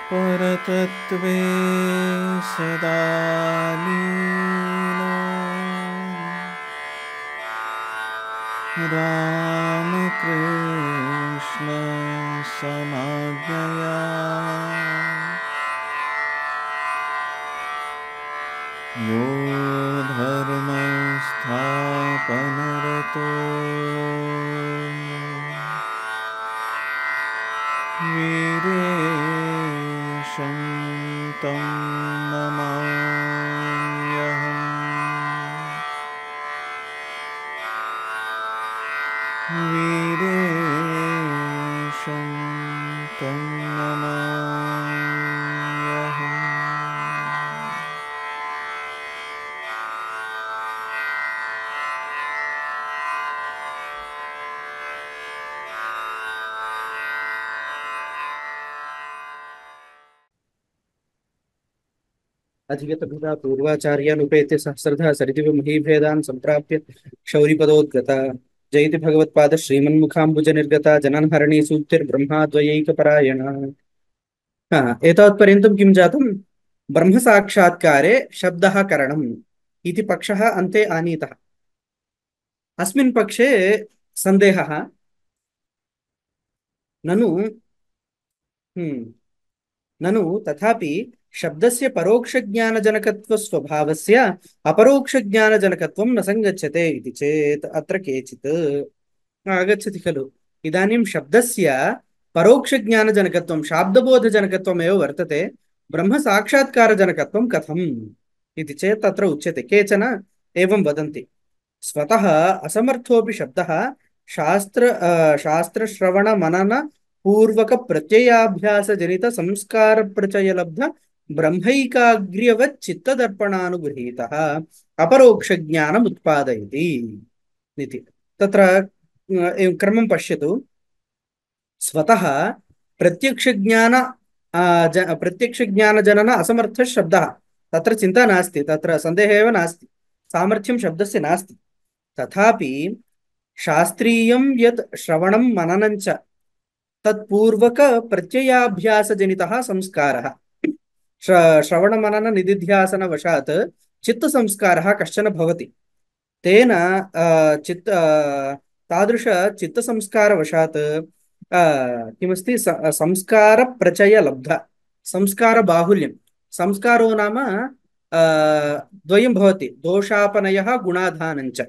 परतत्त्वे सदा लीनो रामकृष्ण समाज्ञया यो धर्मस्थापनरतो वीरेशं तं नमाम्यहम् वीरेशं तं नमाम्यहम्। अधिगतभिदा पूर्वाचार्यानुपेत्य सहस्रधा सरितिव महीभेदान् सम्प्राप्य क्षौरिपदोद्गता जयति भगवत्पाद श्रीमन्मुखाम्बुज निर्गता जननहरणी सूक्तिर्ब्रह्माद्वयैकपरायणा। एतावत्पर्यन्तं किं जातं? ब्रह्मसाक्षात्कारे शब्दः करणम् इति पक्षः अन्ते आनीतः। अस्मिन् पक्षे सन्देहः ननु ननु तथापि शब्दस्य परोक्षज्ञानजनकत्वस्वभावस्य अपरोक्षज्ञानजनकत्वं न सङ्गच्छते इति चेत् अत्र केचित् आगच्छति खलु। इदानीं शब्दस्य परोक्षज्ञानजनकत्वं शाब्दबोधजनकत्वमेव वर्तते, ब्रह्मसाक्षात्कारजनकत्वं कथम् इति चेत् तत्र उच्यते। केचन एवं वदन्ति, स्वतः असमर्थोऽपि शब्दः शास्त्रश्रवणमनन पूर्वक प्रत्ययाभ्यास जनित संस्कार प्रचय लब्ध ब्रह्मैकाग्र्यवत् चित्तदर्पणानुगृहीतः अपरोक्ष ज्ञानम् उत्पादयति इति। तत्र एवं क्रमं पश्यतु। स्वतः प्रत्यक्षज्ञान प्रत्यक्षज्ञानजनन असमर्थः शब्दः, तत्र चिन्ता नास्ति, तत्र सन्देहः एव नास्ति, सामर्थ्यं शब्दस्य नास्ति। तथापि शास्त्रीयं यत् श्रवणं मननं च तत्पूर्वक प्रत्ययाभ्यासजनितः संस्कारः। श्रवणमनन निदिध्यासनवशात् चित्तसंस्कारः कश्चन भवति। तेन तादृश चित्तसंस्कारवशात् किमस्ति, संस्कारप्रचयलब्ध संस्कारबाहुल्यं। संस्कारो नाम द्वयं भवति, दोषापनयः गुणाधानञ्च।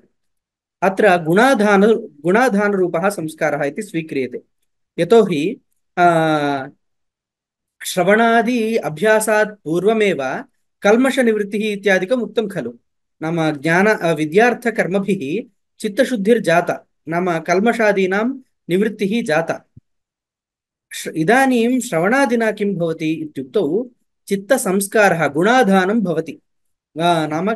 अत्र गुणाधानरूपः संस्कारः इति स्वीक्रियते। यतोहि श्रवणादि अभ्यासात् पूर्वमेव कल्मषनिवृत्तिः इत्यादिकम् उक्तं खलु। नाम विद्यार्थकर्मभिः चित्तशुद्धिर्जाता, नाम कल्मषादीनां निवृत्तिः जाता। इदानीं श्रवणादिना किं भवति इत्युक्तौ चित्तसंस्कारः गुणाधानं भवति। नाम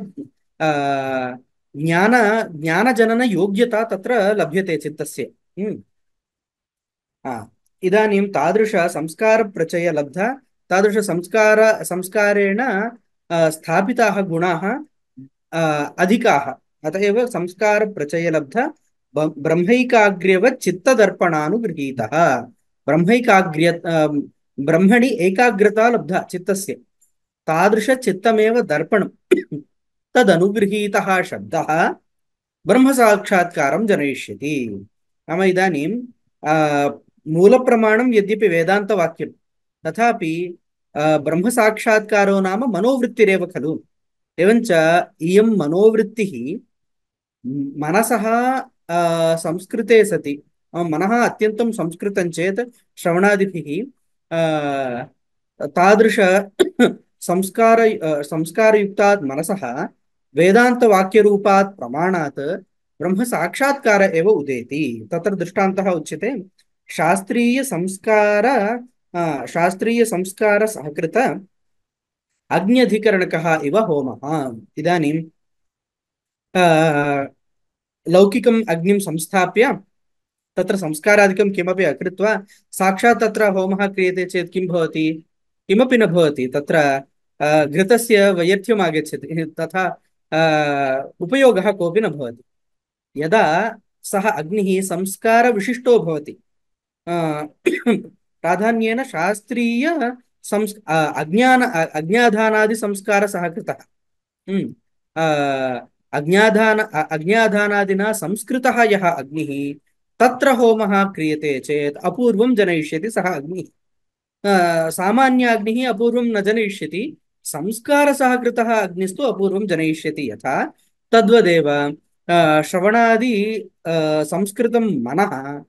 ज्ञानजननयोग्यता तत्र लभ्यते चित्तस्य। इदानीं तादृश संस्कारप्रचय लब्ध तादृश संस्कारेण स्थापिताः गुणाः अधिकाः। अत एव संस्कारप्रचय लब्ध ब्रह्मैकाग्र्यवत् चित्तदर्पणानुगृहीतः। ब्रह्मैकाग्र्य ब्रह्मणि एकाग्रता लब्धा चित्तस्य, तादृशचित्तमेव दर्पणं तदनुगृहीतः शब्दः ब्रह्मसाक्षात्कारं जनयिष्यति। नाम इदानीं मूलप्रमाणं यद्यपि वेदान्तवाक्यं, तथापि ब्रह्मसाक्षात्कारो नाम मनोवृत्तिरेव खलु। एवञ्च इयं मनोवृत्तिः मनसः संस्कृते सति, मनः अत्यन्तं संस्कृतं चेत् श्रवणादिभिः तादृश संस्कारयुक्तात् मनसः वेदान्तवाक्यरूपात् प्रमाणात् ब्रह्मसाक्षात्कार एव उदेति। तत्र दृष्टान्तः उच्यते, शास्त्रीयसंस्कार शास्त्रीयसंस्कारसहकृत अग्न्यधिकरणकः इव होमः। इदानीं लौकिकम् अग्निं संस्थाप्य तत्र संस्कारादिकं किमपि अकृत्वा साक्षात् तत्र होमः क्रियते चेत् किं भवति? किमपि न भवति। तत्र घृतस्य वैयर्थ्यम् आगच्छति, तथा उपयोगः कोऽपि न भवति। यदा सः अग्निः संस्कारविशिष्टो भवति, प्राधान्येन शास्त्रीय अज्ञाधानादि संस्कार सहकृतः। हम्म, अज्ञाधानादिना संस्कृतः यः अग्निः तत्र होमः क्रियते चेत् अपूर्वं जनयिष्यति सः अग्निः। सामान्य अग्निः अपूर्वं न जनयिष्यति, संस्कारसः कृतः अग्निस्तु अपूर्वं जनयिष्यति। यथा तद्वदेव श्रवणादि संस्कृतं मनः,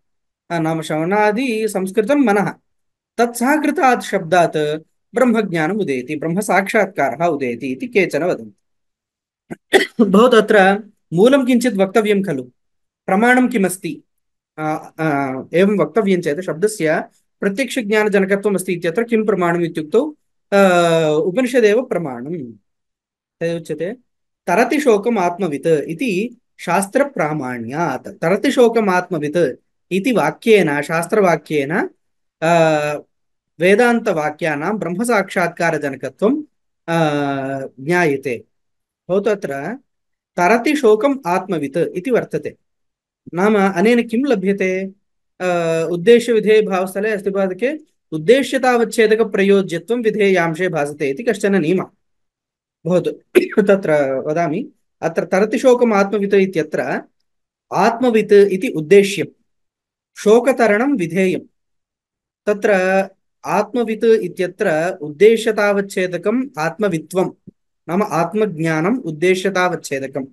नाम श्रवणादि संस्कृतं मनः तत्सहकृतात् शब्दात् ब्रह्मज्ञानम् उदेति, ब्रह्मसाक्षात्कारः उदेति इति केचन वदन्ति। भवतु अत्र मूलं किञ्चित् वक्तव्यं खलु, प्रमाणं किमस्ति? एवं वक्तव्यं चेत् शब्दस्य प्रत्यक्षज्ञानजनकत्वम् अस्ति इत्यत्र किं प्रमाणम् इत्युक्तौ उपनिषदेव प्रमाणम्। तदुच्यते तरति शोकम् आत्मवित् इति शास्त्रप्रामाण्यात्। तरति शोकम् आत्मवित् इति वाक्येन, शास्त्रवाक्येन वेदान्तवाक्यानां ब्रह्मसाक्षात्कारजनकत्वं ज्ञायते। भवतु अत्र तरति शोकम् आत्मवित् इति वर्तते। नाम अनेन किं लभ्यते? उद्देश्यविधेयभावस्थले अस्ति पादके उद्देश्यतावच्छेदकप्रयोज्यत्वं विधेयांशे भासते इति कश्चन नियमः। भवतु तत्र वदामि। अत्र तरति शोकम् आत्मवित् इत्यत्र आत्मवित् इति उद्देश्यं, शोकतरणं विधेयं। तत्र आत्मवित् इत्यत्र उद्देश्यतावच्छेदकम् आत्मवित्वं, नाम आत्मज्ञानम् उद्देश्यतावच्छेदकम्।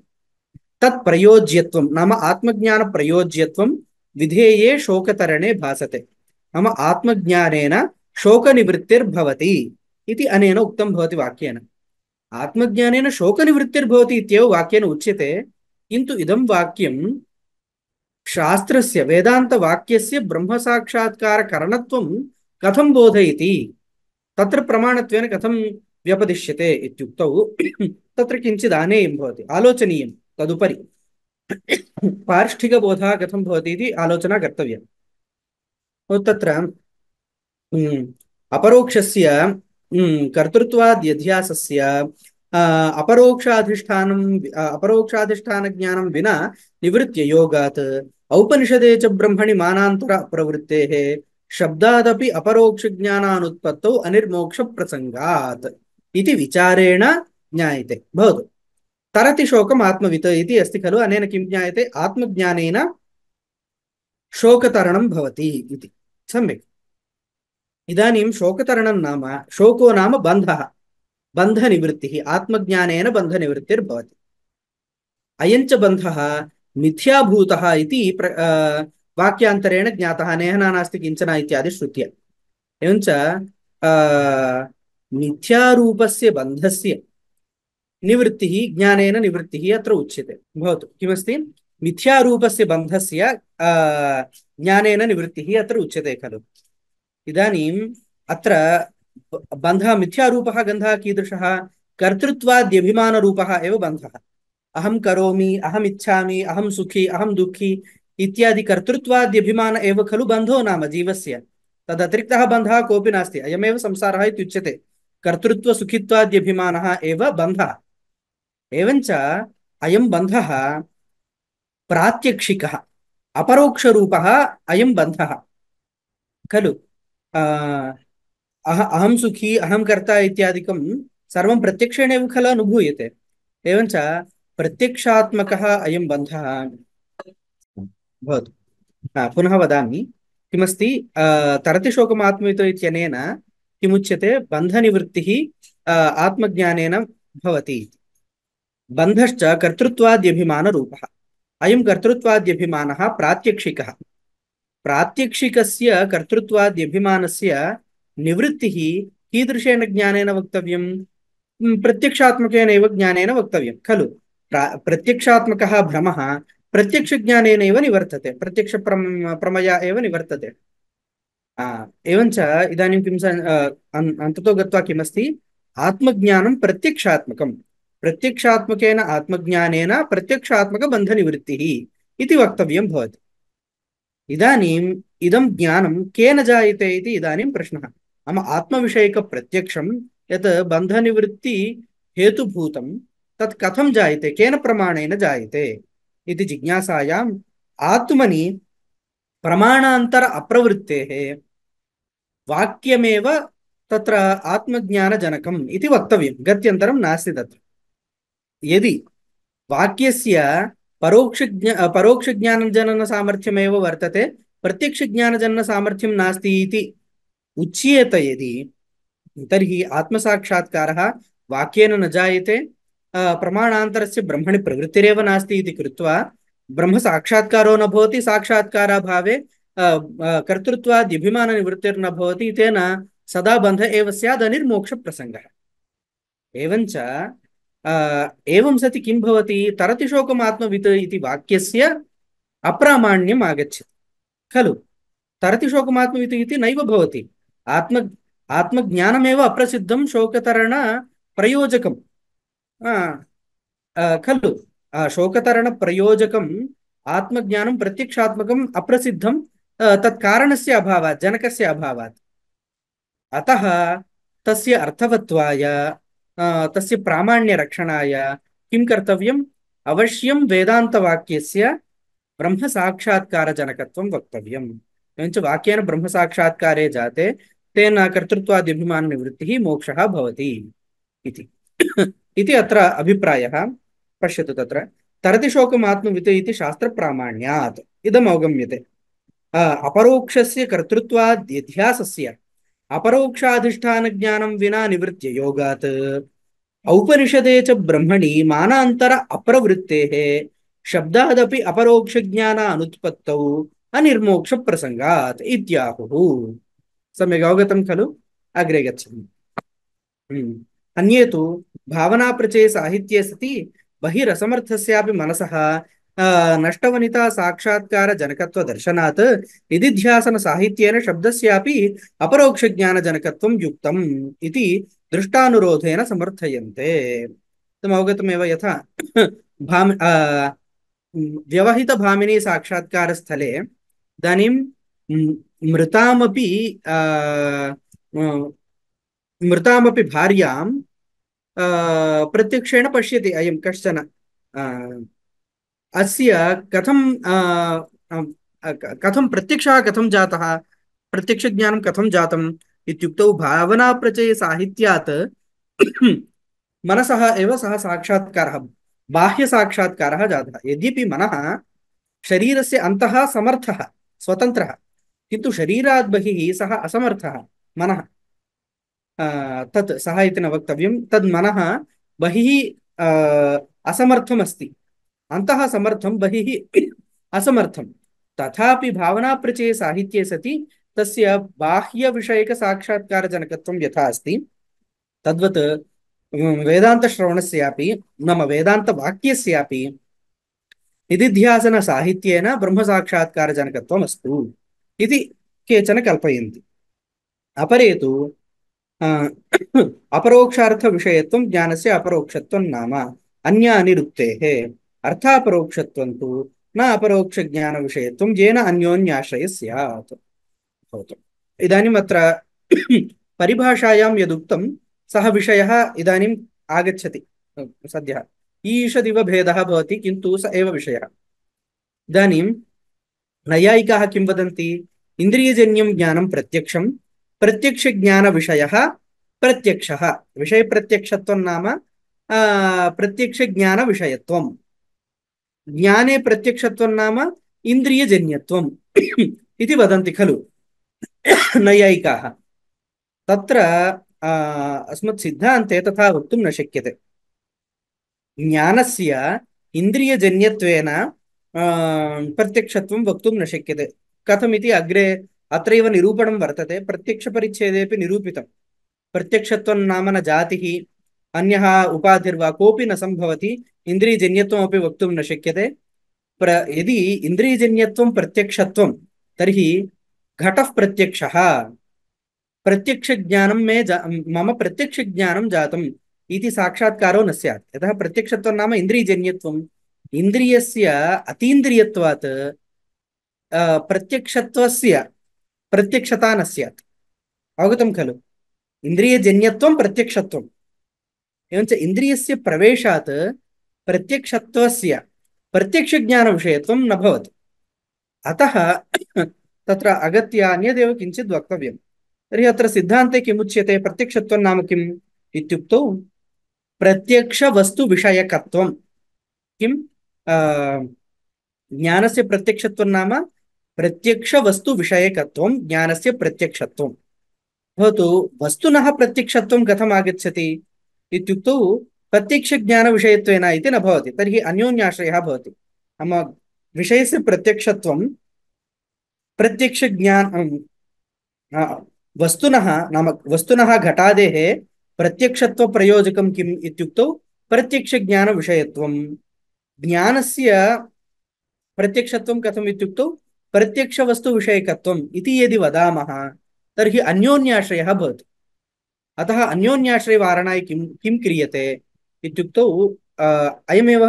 तत् प्रयोज्यत्वं नाम आत्मज्ञानप्रयोज्यत्वं विधेये शोकतरणे भासते। नाम आत्मज्ञानेन शोकनिवृत्तिर्भवति इति अनेन उक्तं भवति वाक्येन। आत्मज्ञानेन शोकनिवृत्तिर्भवति इत्येव वाक्येन उच्यते, किन्तु इदं वाक्यं शास्त्रस्य वेदान्तवाक्यस्य ब्रह्मसाक्षात्कारकरणत्वं कथं बोधयति, तत्र प्रमाणत्वेन कथं व्यपदिश्यते इत्युक्तौ तत्र किञ्चित् आनेयं भवति, आलोचनीयं। तदुपरि पार्ष्ठिकबोधः कथं भवति इति आलोचना कर्तव्या। तत्र अपरोक्षस्य कर्तृत्वाद्यध्यासस्य अपरोक्षाधिष्ठानज्ञानं विना निवृत्य योगात् औपनिषदे च ब्रह्मणि मानान्तर प्रवृत्तेः शब्दादपि अपरोक्षज्ञानानुत्पत्तौ अनिर्मोक्षप्रसङ्गात् इति विचारेण ज्ञायते। भवतु तरति शोकम् आत्मवित् इति अस्ति खलु, अनेन किं ज्ञायते? आत्मज्ञानेन शोकतरणं भवति इति। सम्यक्। इदानीं शोकतरणं नाम, शोको नाम बन्धः, बन्धनिवृत्तिः। आत्मज्ञानेन बन्धनिवृत्तिर्भवति। अयञ्च बन्धः मिथ्याभूतः इति वाक्यान्तरेण ज्ञातः, नेहना नास्ति किञ्चन इत्यादि श्रुत्या। एवञ्च मिथ्यारूपस्य बन्धस्य निवृत्तिः ज्ञानेन निवृत्तिः अत्र उच्यते। भवतु किमस्ति? मिथ्यारूपस्य बन्धस्य ज्ञानेन निवृत्तिः अत्र उच्यते खलु। इदानीम् अत्र बन्धः, मिथ्यारूपः गन्धः कीदृशः? कर्तृत्वाद्यभिमानरूपः एव बन्धः। अहं करोमि, अहम् इच्छामि, अहं सुखी, अहं दुःखी इत्यादि कर्तृत्वाद्यभिमान एव खलु बन्धो नाम जीवस्य। तदतिरिक्तः बन्धः कोऽपि नास्ति। अयमेव संसारः इत्युच्यते। कर्तृत्वसुखित्वाद्यभिमानः एव बन्धः। एवञ्च अयं बन्धः प्रात्यक्षिकः, अपरोक्षरूपः अयं बन्धः खलु। अहं सुखी, अहं कर्ता इत्यादिकं सर्वं प्रत्यक्षेणैव खलु अनुभूयते। एवञ्च प्रत्यक्षात्मकः अयं बन्धः भवतु। पुनः वदामि किमस्ति? तरति शोकमात्मवित् इत्यनेन किमुच्यते? बन्धनिवृत्तिः आत्मज्ञानेन भवति। बन्धश्च कर्तृत्वाद्यभिमानरूपः। अयं कर्तृत्वाद्यभिमानः प्रात्यक्षिकः। प्रात्यक्षिकस्य कर्तृत्वाद्यभिमानस्य निवृत्तिः कीदृशेन ज्ञानेन वक्तव्यं? प्रत्यक्षात्मकेनैव ज्ञानेन वक्तव्यं खलु। प्रत्यक्षात्मकः भ्रमः प्रत्यक्षज्ञानेनैव निवर्तते, प्रमया एव निवर्तते। एवञ्च इदानीं किं अन्ततो गत्वा किमस्ति? आत्मज्ञानं प्रत्यक्षात्मकं, प्रत्यक्षात्मकेन आत्मज्ञानेन प्रत्यक्षात्मकबन्धनिवृत्तिः इति वक्तव्यं भवति। इदानीम् इदं ज्ञानं केन जायते इति इदानीं प्रश्नः। नाम आत्मविषयकप्रत्यक्षं यत् बन्धनिवृत्ति हेतुभूतं तत् कथं जायते, केन प्रमाणेन जायते इति जिज्ञासायाम् आत्मनि प्रमाणान्तर अप्रवृत्तेः वाक्यमेव तत्र आत्मज्ञानजनकम् इति वक्तव्यं, गत्यन्तरं नास्ति तत्र। यदि वाक्यस्य परोक्षज्ञानजननसामर्थ्यमेव वर्तते, प्रत्यक्षज्ञानजननसामर्थ्यं नास्ति इति उच्येत यदि, तर्हि आत्मसाक्षात्कारः वाक्येन न जायते, प्रमाणान्तरस्य ब्रह्मणि प्रवृत्तिरेव नास्ति इति कृत्वा ब्रह्मसाक्षात्कारो न भवति, साक्षात्काराभावे कर्तृत्वाद्यभिमाननिवृत्तिर्न भवति, तेन सदा बन्ध एव स्यात्, अनिर्मोक्षप्रसङ्गः। एवञ्च एवं सति किं भवति, तरति शोकमात्मवित् इति वाक्यस्य अप्रामाण्यम् आगच्छति खलु। तरति शोकमात्मवित् इति नैव भवति, आत्मज्ञानमेव अप्रसिद्धं शोकतरण प्रयोजकं खलु। शोकतरण प्रयोजकम् आत्मज्ञानं प्रत्यक्षात्मकम् अप्रसिद्धं, तत्कारणस्य अभावात्, जनकस्य अभावात्। अतः तस्य अर्थवत्वाय, तस्य प्रामाण्यरक्षणाय किं कर्तव्यम्, अवश्यं वेदान्तवाक्यस्य ब्रह्मसाक्षात्कारजनकत्वं वक्तव्यम्। एवञ्च वाक्येन ब्रह्मसाक्षात्कारे जाते, तेन कर्तृत्वादिभिमाननिवृत्तिः मोक्षः भवति इति इति अत्र अभिप्रायः। पश्यतु, तत्र तरतिशोकमात्मवित् इति शास्त्रप्रामाण्यात् इदम् अवगम्यते। अपरोक्षस्य कर्तृत्वाद्यध्यासस्य अपरोक्षाधिष्ठानज्ञानं विना निवृत्य योगात् औपनिषदे च ब्रह्मणि मानान्तर अप्रवृत्तेः शब्दादपि अपरोक्षज्ञान अनुत्पत्तौ अनिर्मोक्षप्रसङ्गात् इत्याहुः। सम्यक् अवगतं खलु। अग्रे गच्छामि। अन्ये तु भावनाप्रचये साहित्ये सति बहिरसमर्थस्यापि मनसः नष्टवनिता साक्षात्कारजनकत्वदर्शनात् निदिध्यासनसाहित्येन शब्दस्यापि अपरोक्षज्ञानजनकत्वं युक्तम् इति दृष्टानुरोधेन समर्थयन्ते। अवगतमेव, यथा व्यवहितभामिनी साक्षात्कारस्थले इदानीं मृतामपि भार्यां प्रत्यक्षेण पश्यति अयं कश्चन, अस्य कथं प्रत्यक्षः कथं जातः, प्रत्यक्षज्ञानं कथं जातम् इत्युक्तौ भावनाप्रचये साहित्यात् मनसः एव सः साक्षात्कारः, बाह्यसाक्षात्कारः जातः। यद्यपि मनः शरीरस्य अन्तः समर्थः, स्वतन्त्रः, किन्तु शरीरात् बहिः सः असमर्थः मनः। तत् सः इति न वक्तव्यं, तद् मनः बहिः असमर्थमस्ति, अन्तः समर्थं, बहिः असमर्थं। तथापि भावनाप्रचये साहित्ये सति तस्य बाह्यविषयकसाक्षात्कारजनकत्वं यथा अस्ति, तद्वत् वेदान्तश्रवणस्यापि, नाम वेदान्तवाक्यस्यापि निदिध्यासनसाहित्येन ब्रह्मसाक्षात्कारजनकत्वम् अस्तु इति केचन कल्पयन्ति। अपरे तु अपरोक्षार्थविषयत्वं ज्ञानस्य अपरोक्षत्वं नाम अन्य अनिरुक्तेः, अर्थापरोक्षत्वं तु न अपरोक्षज्ञानविषयत्वं येन अन्योन्याश्रयः स्यात्। इदानीम् अत्र परिभाषायां यदुक्तं सः विषयः इदानीम् आगच्छति सद्यः। ईषदिव भेदः भवति, किन्तु स एव विषयः। इदानीं नैयायिकाः किं वदन्ति, इन्द्रियजन्यं ज्ञानं प्रत्यक्षं, प्रत्यक्षज्ञानविषयः प्रत्यक्षः। विषयप्रत्यक्षत्वं नाम प्रत्यक्षज्ञानविषयत्वं, ज्ञाने प्रत्यक्षत्वं नाम इन्द्रियजन्यत्वम् इति वदन्ति खलु नैयायिकाः। तत्र अस्मत् सिद्धान्ते तथा वक्तुं न शक्यते। ज्ञानस्य इन्द्रियजन्यत्वेन प्रत्यक्षत्वं वक्तुं न शक्यते। कथमिति अग्रे अत्रैव निरूपणं वर्तते, प्रत्यक्षपरिच्छेदेपि निरूपितं। प्रत्यक्षत्वं नाम न जातिः, अन्यः उपाधिर्वा कोऽपि न सम्भवति, इन्द्रियजन्यत्वमपि वक्तुं न शक्यते। यदि इन्द्रियजन्यत्वं प्रत्यक्षत्वं, तर्हि घटः प्रत्यक्षः, प्रत्यक्षज्ञानं मम प्रत्यक्षज्ञानं जातम् इति साक्षात्कारो न स्यात्। यतः प्रत्यक्षत्वं नाम इन्द्रियजन्यत्वम्, इन्द्रियस्य अतीन्द्रियत्वात् प्रत्यक्षत्वस्य प्रत्यक्षता न स्यात्। अवगतं खलु। इन्द्रियजन्यत्वं प्रत्यक्षत्वम्, एवञ्च इन्द्रियस्य प्रवेशात् प्रत्यक्षत्वस्य प्रत्यक्षज्ञानविषयत्वं न भवति। अतः तत्र अगत्य अन्यदेव किञ्चित् वक्तव्यम्। तर्हि अत्र सिद्धान्ते किमुच्यते प्रत्यक्षत्वं नाम किम् इत्युक्तौ प्रत्यक्षवस्तुविषयकत्वं किं ज्ञानस्य प्रत्यक्षत्वं नाम प्रत्यक्षवस्तुविषयकत्वं ज्ञानस्य प्रत्यक्षत्वं भवतु वस्तुनः प्रत्यक्षत्वं कथम् आगच्छति इत्युक्तौ प्रत्यक्षज्ञानविषयत्वेन इति न भवति तर्हि अन्योन्याश्रयः भवति नाम विषयस्य प्रत्यक्षत्वं प्रत्यक्षज्ञान वस्तुनः नाम वस्तुनः घटादेः प्रत्यक्षत्वप्रयोजकं किम् इत्युक्तौ प्रत्यक्षज्ञानविषयत्वं ज्ञानस्य प्रत्यक्षत्वं कथम् इत्युक्तौ प्रत्यक्षवस्तुविषयकत्वम् इति यदि वदामः तर्हि अन्योन्याश्रयः भवति अतः अन्योन्याश्रयवारणाय किं किं क्रियते इत्युक्तौ अयमेव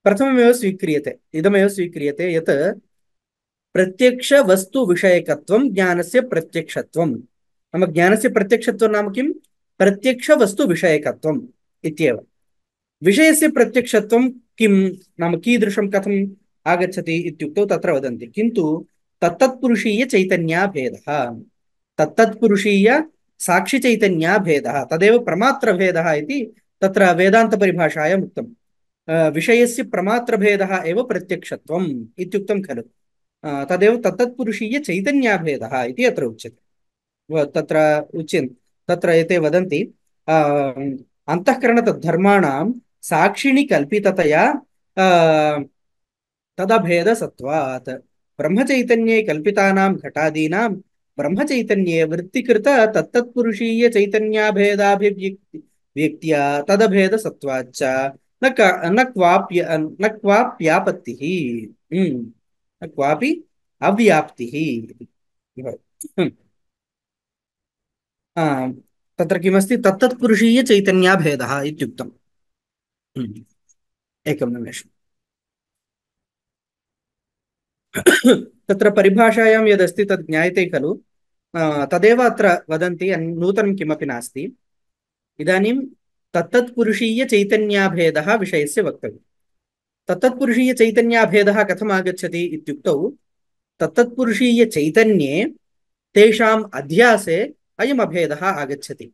प्रथममेव स्वीक्रियते इदमेव स्वीक्रियते यत् प्रत्यक्षवस्तुविषयकत्वं ज्ञानस्य प्रत्यक्षत्वं नाम ज्ञानस्य प्रत्यक्षत्वं नाम किं प्रत्यक्षवस्तुविषयकत्वम् इत्येव विषयस्य प्रत्यक्षत्वं किं नाम कीदृशं कथम् आगच्छति इत्युक्तौ तत्र वदन्ति किन्तु तत्तत्पुरुषीय चैतन्याभेदः तत्तत्पुरुषीय साक्षिचैतन्याभेदः तदेव प्रमात्रभेदः इति तत्र वेदान्तपरिभाषायाम् उक्तम् विषयस्य प्रमात्रभेदः एव प्रत्यक्षत्वम् इत्युक्तं खलु तदेव तत्तत्पुरुषीय चैतन्याभेदः इति अत्र उच्यते तत्र उच्यन् तत्र एते वदन्ति अन्तःकरणतद्धर्माणां साक्षिणि कल्पिततया तदभेदसत्वात् ब्रह्मचैतन्ये कल्पितानां घटादीनां ब्रह्मचैतन्ये वृत्तिकृत तत्तत्पुरुषीय चैतन्याभेदाभिव्यक्ति व्यक्त्या तदभेदसत्वाच्च न क्वाप्यापत्तिः न क्वापि अव्याप्तिः तत्र किमस्ति तत्तत्पुरुषीय चैतन्याभेदः इत्युक्तम् एकं निमेषम् तत्र परिभाषायां यदस्ति तद् ज्ञायते खलु तदेव अत्र वदन्ति नूतनं किमपि नास्ति इदानीं तत्तत्पुरुषीय चैतन्याभेदः विषयस्य वक्तव्यं तत्तत्पुरुषीय चैतन्याभेदः कथम् आगच्छति इत्युक्तौ तत्तत्पुरुषीय चैतन्ये तेषाम् अध्यासे अयम् अभेदः आगच्छति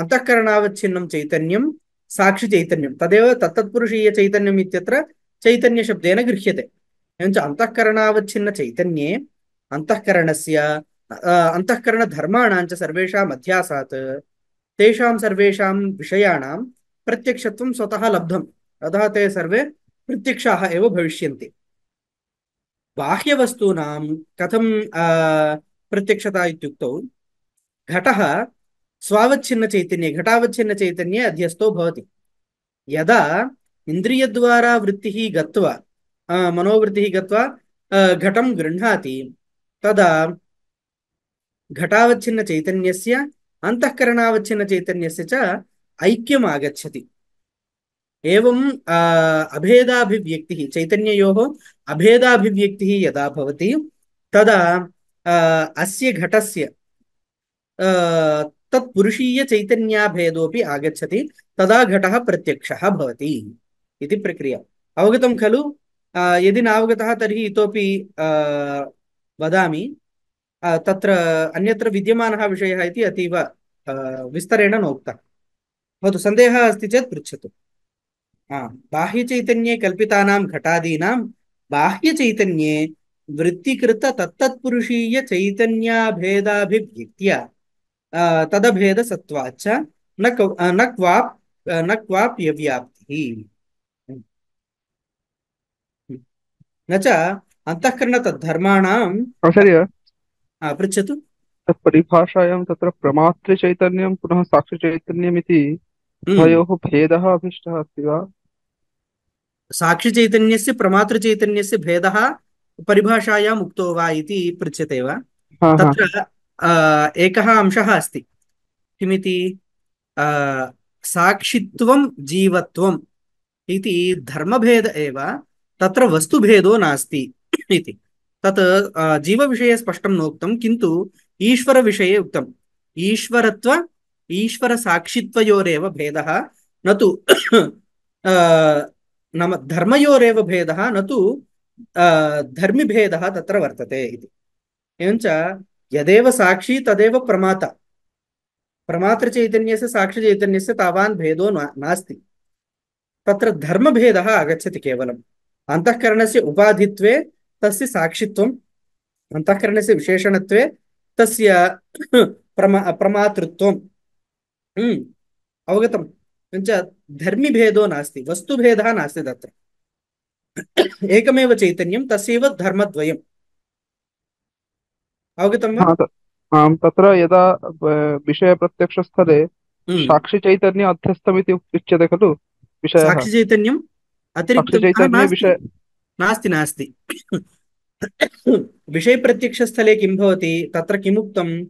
अंतःकरणावच्छिन्नं चैतन्यं साक्षिचैतन्यं तदेव तत्तत्पुरुषीय चैतन्यम् इत्यत्र चैतन्यशब्देन गृह्यते एवञ्च अंतःकरणावच्छिन्न चैतन्ये अंतःकरणस्य अंतःकरणधर्माणां च सर्वेषाम् अध्यासात् तेषां सर्वेषां विषयाणां प्रत्यक्षत्वं स्वतः लब्धम् अतः ते सर्वे प्रत्यक्षाः एव भविष्यन्ति बाह्यवस्तूनां कथं प्रत्यक्षता इत्युक्तौ घटः स्वावच्छिन्नचैतन्ये घटावच्छिन्नचैतन्ये अध्यस्तो भवति यदा इन्द्रियद्वारा वृत्तिः गत्वा मनोवृत्तिः गत्वा घटं गृह्णाति तदा घटावच्छिन्नचैतन्यस्य अंतःकरणावच्छिन्नचैतन्यस्य च ऐक्यम् आगच्छति एवं अभेदाभिव्यक्तिः चैतन्ययोः अभेदाभिव्यक्तिः यदा भवति तदा अस्य घटस्य तत्पुरुषीय चैतन्याभेदोऽपि आगच्छति तदा घटः प्रत्यक्षः भवति इति प्रक्रिया अवगतं खलु यदि नावगतः तर्हि इतोपि वदामि तत्र अन्यत्र विद्यमानः विषयः इति अतीव विस्तरेण नोक्तः भवतु सन्देहः अस्ति चेत् पृच्छतु बाह्यचैतन्ये कल्पितानां घटादीनां बाह्यचैतन्ये वृत्तिकृत तत्तत्पुरुषीय चैतन्याभेदाभिव्यक्त्या तदभेदसत्वाच्च न क्वाप्यव्याप्तिः न च अंतःकरणतद्धर्माणां आचार्य पृच्छतु परिभाषायां तत्र प्रमातृचैतन्यं पुनः साक्षिचैतन्यमिति उभयोः भेदः अभिष्टः अस्ति वा? साक्षिचैतन्यस्य प्रमातृचैतन्यस्य भेदः परिभाषायाम् उक्तो वा इति पृच्छ्यते वा? तत्र एकः अंशः अस्ति किमिति साक्षित्वं जीवत्वम् इति धर्मभेद एव तत्र वस्तुभेदो नास्ति इति तत् जीवविषये स्पष्टं नोक्तं किन्तु ईश्वरविषये उक्तम् ईश्वरत्व ईश्वरसाक्षित्वयोरेव भेदः न तु नाम धर्मयोरेव भेदः न तु धर्मिभेदः तत्र वर्तते इति एवञ्च यदेव साक्षी तदेव प्रमाता। प्रमातृचैतन्यस्य साक्षिचैतन्यस्य तावान् भेदो नास्ति। तत्र धर्मभेदः आगच्छति केवलम्। अन्तःकरणस्य उपाधित्वे तस्य साक्षित्वम्, अन्तःकरणस्य विशेषणत्वे तस्य प्रमातृत्वम्। अवगतम्। किञ्च धर्मिभेदो नास्ति, वस्तुभेदः नास्ति। तत्र एकमेव चैतन्यं, तस्यैव धर्मद्वयम्। अवगतं वा? तत्र यदा विषयप्रत्यक्षस्थले हम्म। साक्षिचैतन्य अध्यस्तमिति उच्यते खलु विषयः। साक्षिचैतन्यम् अतिरिक्तं साक्षिचैतन्ये नास्ति, विषय नास्ति नास्ति। विषयप्रत्यक्षस्थले किं भवति, तत्र किमुक्तं,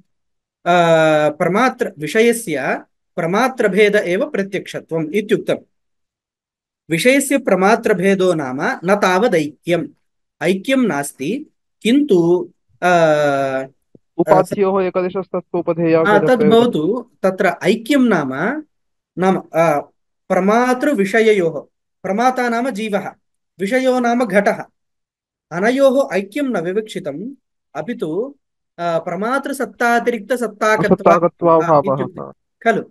प्रमात्र विषयस्य प्रमात्रभेद एव प्रत्यक्षत्वम् इत्युक्तम्। विषयस्य प्रमात्रभेदो नाम न तावदैक्यम्, ऐक्यं नास्ति, किन्तु उपाध्योः एकदेशस्तत्त्वोपधेया तद् भेदत्वे। भवतु। तत्र ऐक्यं नाम नाम प्रमातृविषययोः, प्रमाता नाम जीवः, विषयो नाम घटः, अनयोः ऐक्यं न विवक्षितम्, अपि तु प्रमातृसत्तातिरिक्तसत्ताकत्वाभावः इत्युक्ते सत्तागत्वाभावः। खलु।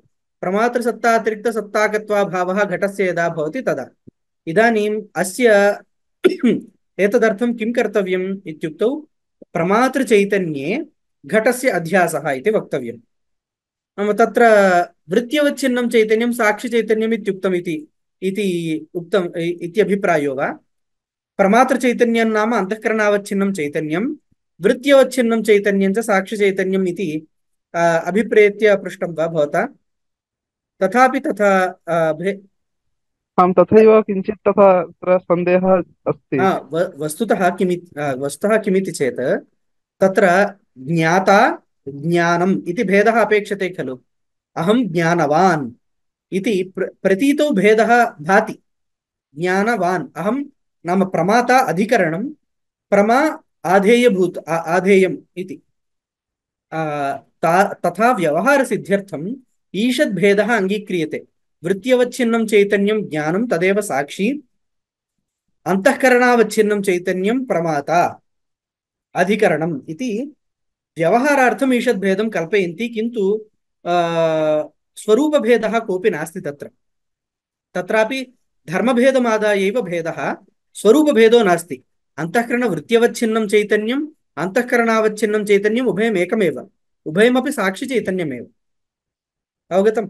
प्रमातृसत्तातिरिक्तसत्ताकत्वाभावः घटस्य यदा भवति तदा। इदानीम् अस्य एतदर्थं किं कर्तव्यम् इत्युक्तौ, प्रमातृचैतन्ये घटस्य अध्यासः इति वक्तव्यम्। नाम तत्र वृत्त्यवच्छिन्नं चैतन्यं साक्षिचैतन्यम् इत्युक्तम् इति उक्तम् इति अभिप्रायो वा? प्रमातृचैतन्यं नाम अन्तःकरणावच्छिन्नं चैतन्यं, वृत्त्यवच्छिन्नं चैतन्यं च साक्षिचैतन्यम् इति अभिप्रेत्य पृष्टं वा भवता? तथापि तथा आम् तथैव किञ्चित् तथा तत्र सन्देहः अस्ति। वस्तुतः किमिति चेत्, तत्र ज्ञाता ज्ञानम् इति भेदः अपेक्षते खलु। अहं ज्ञानवान् इति प्रतीतौ भेदः भाति। ज्ञानवान् अहं नाम प्रमाता अधिकरणं, प्रमा आधेयम् इति। तथा व्यवहारसिद्ध्यर्थम् ईषद्भेदः अङ्गीक्रियते। वृत्त्यवच्छिन्नं चैतन्यं ज्ञानं तदेव साक्षी, अन्तःकरणावच्छिन्नं चैतन्यं प्रमाता अधिकरणम् इति व्यवहारार्थम् ईषद्भेदं कल्पयन्ति, किन्तु स्वरूपभेदः कोऽपि नास्ति तत्र। तत्रापि धर्मभेदमादायैव भेदः, स्वरूपभेदो नास्ति। अन्तःकरणवृत्त्यवच्छिन्नं चैतन्यम्, अन्तःकरणावच्छिन्नं चैतन्यम् उभयम् एकमेव, उभयमपि साक्षिचैतन्यमेव। अवगतम्?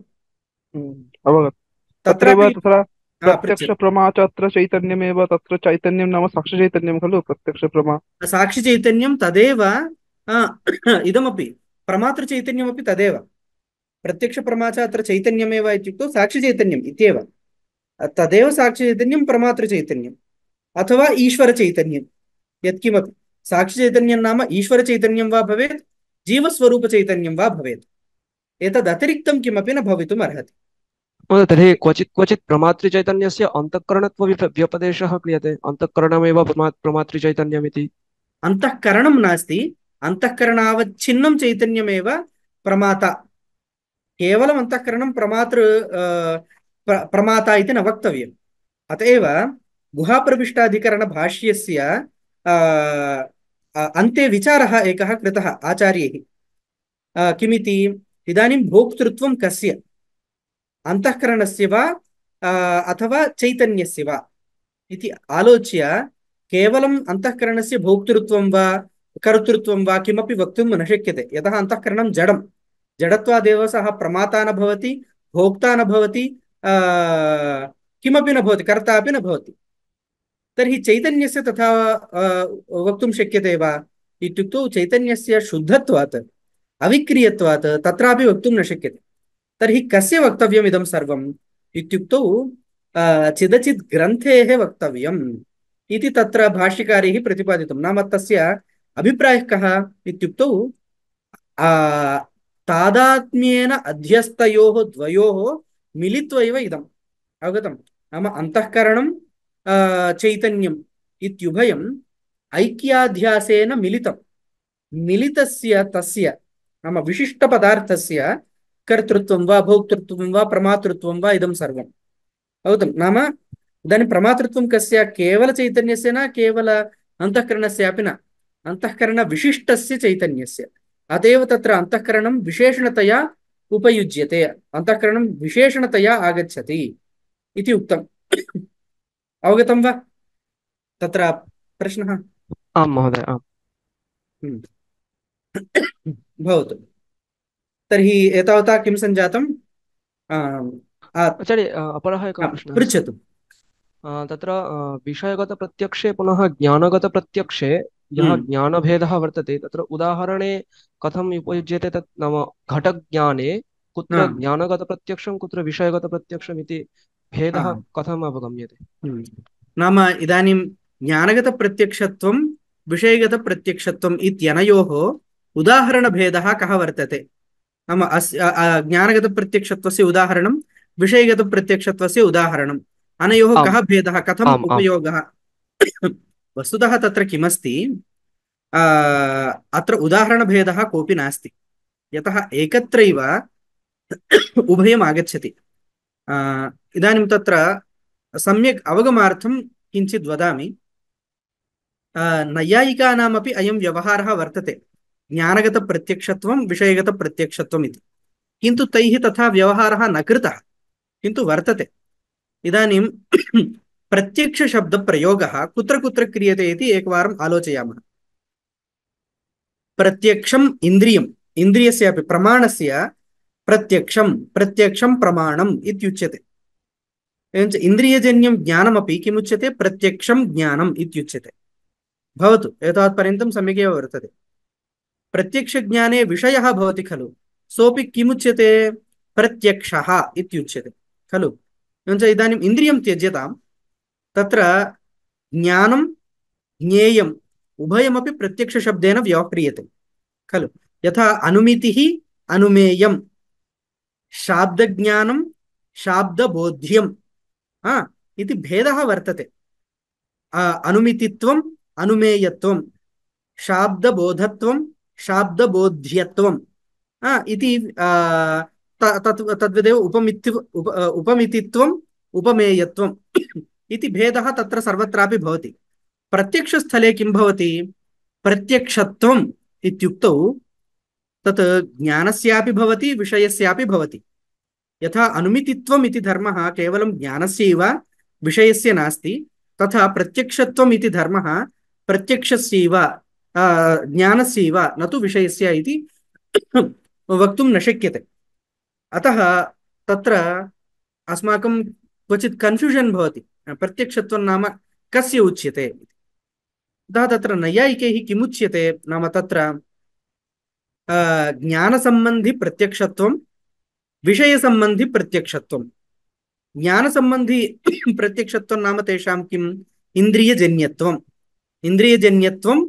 अवगतम्। तत्रैव तत्रापि तत्र पृच्छ। प्रत्यक्षप्रमा च अत्र चैतन्यमेव, तत्र चैतन्यं नाम साक्षिचैतन्यं खलु प्रत्यक्षप्रमा। साक्षिचैतन्यं तदेव, इदमपि प्रमातृचैतन्यमपि तदेव। प्रत्यक्षप्रमा च अत्र चैतन्यमेव इत्युक्तौ साक्षिचैतन्यम् इत्येव। तदेव साक्षिचैतन्यं प्रमातृचैतन्यम् अथवा ईश्वरचैतन्यं, यत्किमपि। साक्षिचैतन्यं नाम ईश्वरचैतन्यं वा भवेत्, जीवस्वरूपचैतन्यं वा भवेत्। एतदतिरिक्तं किमपि न भवितुम् अर्हति। तर्हि क्वचित् क्वचित् प्रमातृचैतन्यस्य अन्तःकरणत्व व्यपदेशः क्रियते, अन्तःकरणमेव प्रमातृचैतन्यमिति। अन्तःकरणं नास्ति, अन्तःकरणावच्छिन्नं चैतन्यमेव प्रमाता। केवलम् अन्तःकरणं प्रमाता इति न वक्तव्यम्। अतएव गुहाप्रविष्टाधिकरणभाष्यस्य अन्ते विचारः एकः कृतः आचार्यैः। किमिति? इदानीं भोक्तृत्वं कस्य, अन्तःकरणस्य वा अथवा चैतन्यस्य वा इति आलोच्य, केवलम् अन्तःकरणस्य भोक्तृत्वं वा कर्तृत्वं वा किमपि वक्तुं न शक्यते। यतः अन्तःकरणं जडं, जडत्वादेव सः प्रमाता न भवति, भोक्ता न भवति, किमपि न भवति, कर्ता अपि न भवति। तर्हि चैतन्यस्य तथा वक्तुं शक्यते वा इत्युक्तौ, चैतन्यस्य शुद्धत्वात् अविक्रियत्वात् तत्रापि वक्तुं न शक्यते। तर्हि कस्य वक्तव्यम् इदं सर्वम् इत्युक्तौ, चिदचित् ग्रन्थेः वक्तव्यम् इति तत्र भाष्यकारैः प्रतिपादितं। नाम तस्य अभिप्रायः कः इत्युक्तौ, तादात्म्येन अध्यस्तयोः द्वयोः मिलित्वा एव इदम्। अवगतम्? नाम अन्तःकरणं चैतन्यम् इत्युभयम् ऐक्याध्यासेन मिलितं। मिलितस्य तस्य नाम विशिष्टपदार्थस्य कर्तृत्वं वा भोक्तृत्वं वा प्रमातृत्वं वा इदं सर्वम्। अवगतम्? नाम इदानीं प्रमातृत्वं कस्य? केवलचैतन्यस्य न, केवल अन्तःकरणस्यापि न, अन्तःकरणविशिष्टस्य चैतन्यस्य। अतएव तत्र अंतःकरणं विशेषणतया उपयुज्यते, अंतःकरणं विशेषणतया आगच्छति इति उक्तम्। अवगतं वा तत्र प्रश्नः? आम् महोदय, आम्। हम्म। भवतु। तर्हि एतावता किं सञ्जातम्? आम्, आचार्य, अपरः एकः प्रश्नः अस्ति। पृच्छतु। तत्र विषयगतप्रत्यक्षे पुनः ज्ञानगतप्रत्यक्षे यः ज्ञानभेदः वर्तते, तत्र उदाहरणे कथम् उपयुज्यते तत् नाम घटज्ञाने कुत्र ज्ञानगतप्रत्यक्षं कुत्र विषयगतप्रत्यक्षम् इति भेदः कथम् अवगम्यते? नाम इदानीं ज्ञानगतप्रत्यक्षत्वं विषयगतप्रत्यक्षत्वम् इत्यनयोः उदाहरणभेदः कः वर्तते? नाम अस्य ज्ञानगतप्रत्यक्षत्वस्य उदाहरणं विषयगतप्रत्यक्षत्वस्य उदाहरणम्, अनयोः कः भेदः, कथम् उपयोगः? वस्तुतः तत्र किमस्ति, अत्र उदाहरणभेदः कोऽपि नास्ति, यतः एकत्रैव उभयम् आगच्छति। इदानीं तत्र सम्यक् अवगमार्थं किञ्चित् वदामि। नैयायिकानामपि अयं व्यवहारः वर्तते, ज्ञानगतप्रत्यक्षत्वं विषयगतप्रत्यक्षत्वम् इति, किन्तु तैः तथा व्यवहारः न कृतः, किन्तु वर्तते। इदानीं प्रत्यक्षशब्दप्रयोगः कुत्र कुत्र क्रियते इति एकवारम् आलोचयामः। प्रत्यक्षम् इन्द्रियम्, इन्द्रियस्यापि प्रमाणस्य प्रत्यक्षं, प्रत्यक्षं प्रमाणम् इत्युच्यते। एवञ्च इन्द्रियजन्यं ज्ञानमपि किमुच्यते? प्रत्यक्षं ज्ञानम् इत्युच्यते। भवतु, एतावत्पर्यन्तं सम्यगेव वर्तते। प्रत्यक्षज्ञाने विषयः भवति खलु, सोऽपि किमुच्यते? प्रत्यक्षः इत्युच्यते खलु। एवञ्च इदानीम् इन्द्रियं त्यज्यतां, तत्र ज्ञानं ज्ञेयम् उभयमपि प्रत्यक्षशब्देन व्यवह्रियते खलु। यथा अनुमितिः अनुमेयम्, शाब्दज्ञानं शाब्दबोध्यम् इति भेदः वर्तते। अनुमितित्वम् अनुमेयत्वं, शाब्दबोधत्वं शाब्दबोध्यत्वम् इति तद्वदेव उपमितित्वम् उपमेयत्वम् इति भेदः तत्र सर्वत्रापि भवति। प्रत्यक्षस्थले किं भवति? प्रत्यक्षत्वम् इत्युक्तौ तत् ज्ञानस्यापि भवति विषयस्यापि भवति। यथा अनुमितित्वम् इति धर्मः केवलं ज्ञानस्यैव विषयस्य नास्ति, तथा प्रत्यक्षत्वम् इति धर्मः प्रत्यक्षस्यैव ज्ञानस्यैव न तु विषयस्य इति वक्तुं न शक्यते। अतः तत्र अस्माकं क्वचित् कन्फ्यूजन् भवति, प्रत्यक्षत्वं नाम कस्य उच्यते। अतः तत्र नैयायिकैः किमुच्यते नाम तत्र ज्ञानसम्बन्धि प्रत्यक्षत्वं विषयसम्बन्धि प्रत्यक्षत्वं। ज्ञानसम्बन्धि प्रत्यक्षत्वं नाम तेषां किम्? इन्द्रियजन्यत्वम्। इन्द्रियजन्यत्वं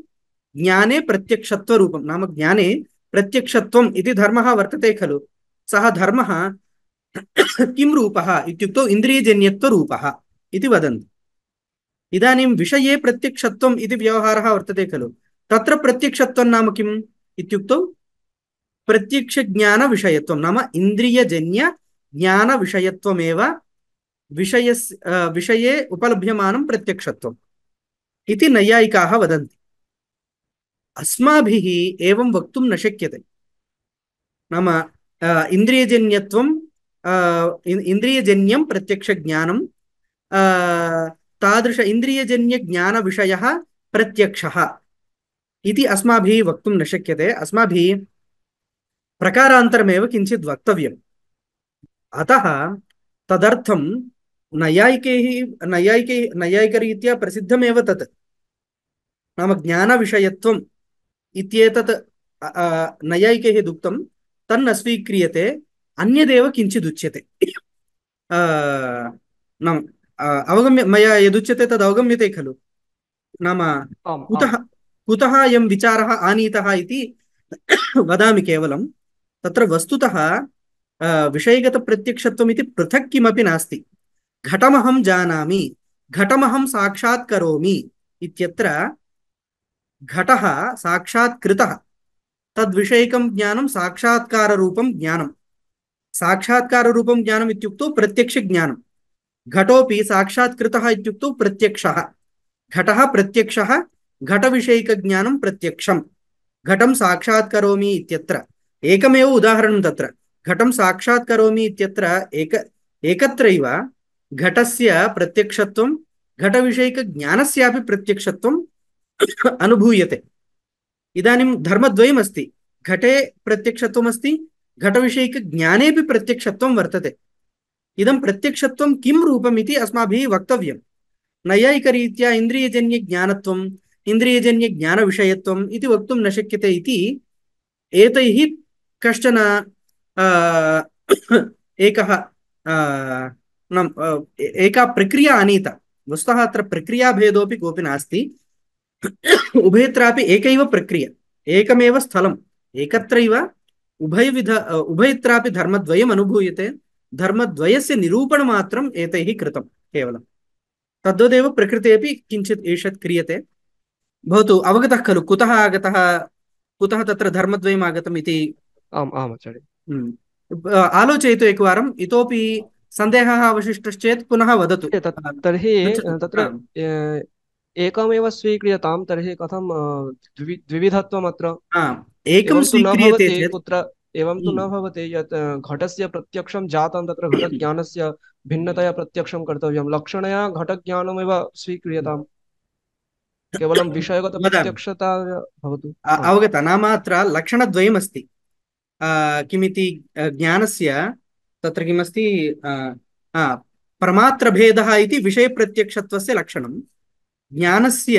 ज्ञाने प्रत्यक्षत्वरूपं, नाम ज्ञाने प्रत्यक्षत्वम् इति धर्मः वर्तते खलु। सः धर्मः किं रूपः इत्युक्तौ इन्द्रियजन्यत्वरूपः इति वदन्ति। इदानीं विषये प्रत्यक्षत्वम् इति व्यवहारः वर्तते खलु, तत्र प्रत्यक्षत्वं नाम किम् इत्युक्तौ प्रत्यक्षज्ञानविषयत्वं, नाम इन्द्रियजन्य ज्ञानविषयत्वमेव विषये उपलभ्यमानं प्रत्यक्षत्वम् इति नैयायिकाः वदन्ति। अस्माभिः एवं वक्तुं न शक्यते। नाम इन्द्रियजन्यत्वं इन्द्रियजन्यं प्रत्यक्षज्ञानं तादृश इन्द्रियजन्यज्ञानविषयः प्रत्यक्षः इति अस्माभिः वक्तुं न शक्यते। अस्माभिः प्रकारान्तरमेव किञ्चित् वक्तव्यम्। अतः तदर्थं नैयायिकरीत्या प्रसिद्धमेव तत्, नाम ज्ञानविषयत्वम् इत्येतत् नैयायिकैः उक्तं, तन्न स्वीक्रियते, अन्यदेव किञ्चिदुच्यते। नाम अवगम्य, मया यदुच्यते तद् अवगम्यते खलु। नाम कुतः अयं विचारः आनीतः इति वदामि केवलं। तत्र वस्तुतः विषयगतप्रत्यक्षत्वम् इति पृथक् किमपि नास्ति। घटमहं जानामि, घटमहं साक्षात् करोमि इत्यत्र घटः साक्षात् कृतः, तद्विषयकं ज्ञानं साक्षात्काररूपं ज्ञानं। साक्षात्काररूपं ज्ञानम् इत्युक्तौ प्रत्यक्षज्ञानं। घटोपि साक्षात् कृतः इत्युक्तौ प्रत्यक्षः। घटः प्रत्यक्षः, घटविषयकज्ञानं प्रत्यक्षं। घटं साक्षात् करोमि इत्यत्र एकमेव उदाहरणं तत्र घटं साक्षात् करोमि इत्यत्र एकत्रैव घटस्य प्रत्यक्षत्वं घटविषयकज्ञानस्यापि प्रत्यक्षत्वम् अनुभूयते। इदानीं धर्मद्वयमस्ति, घटे प्रत्यक्षत्वमस्ति, घटविषयकज्ञानेपि प्रत्यक्षत्वं वर्तते। इदं प्रत्यक्षत्वं किं रूपम् इति अस्माभिः वक्तव्यं। नैयायिकरीत्या इन्द्रियजन्यज्ञानत्वम् इन्द्रियजन्यज्ञानविषयत्वम् इति वक्तुं न शक्यते इति एतैः कश्चन एकः एका प्रक्रिया आनीता। वस्तुतः अत्र प्रक्रियाभेदोऽपि कोऽपि नास्ति, उभयत्रापि एकैव प्रक्रिया, एकमेव स्थलम्, एकत्रैव उभयत्रापि धर्मद्वयम् अनुभूयते। धर्मद्वयस्य निरूपणमात्रम् एतैः कृतं केवलं। तद्वदेव प्रकृते अपि किञ्चित् ईषत् क्रियते। भवतु अवगतः खलु कुतः आगतः, कुतः तत्र धर्मद्वयम् आगतम् इति? आम् आम् आचार्य। आलोचयतु एकवारम्, इतोपि सन्देहः अवशिष्टश्चेत् पुनः वदतु। तर्हि तत्र एकमेव स्वीक्रियतां, तर्हि कथं द्विविधत्वम् अत्र? एकं स्वीक्रियते चेत् कुत्र एवं तु न भवति यत् घटस्य प्रत्यक्षं जातं तत्र घटज्ञानस्य भिन्नतया प्रत्यक्षं कर्तव्यं, लक्षणया घटज्ञानमेव स्वीक्रियताम्, केवलं विषयगत प्रत्यक्षता भवतु। अवगत, नाम अत्र लक्षणद्वयमस्ति। किमिति ज्ञानस्य तत्र किमस्ति, प्रमात्रभेदः इति विषयप्रत्यक्षत्वस्य लक्षणं, ज्ञानस्य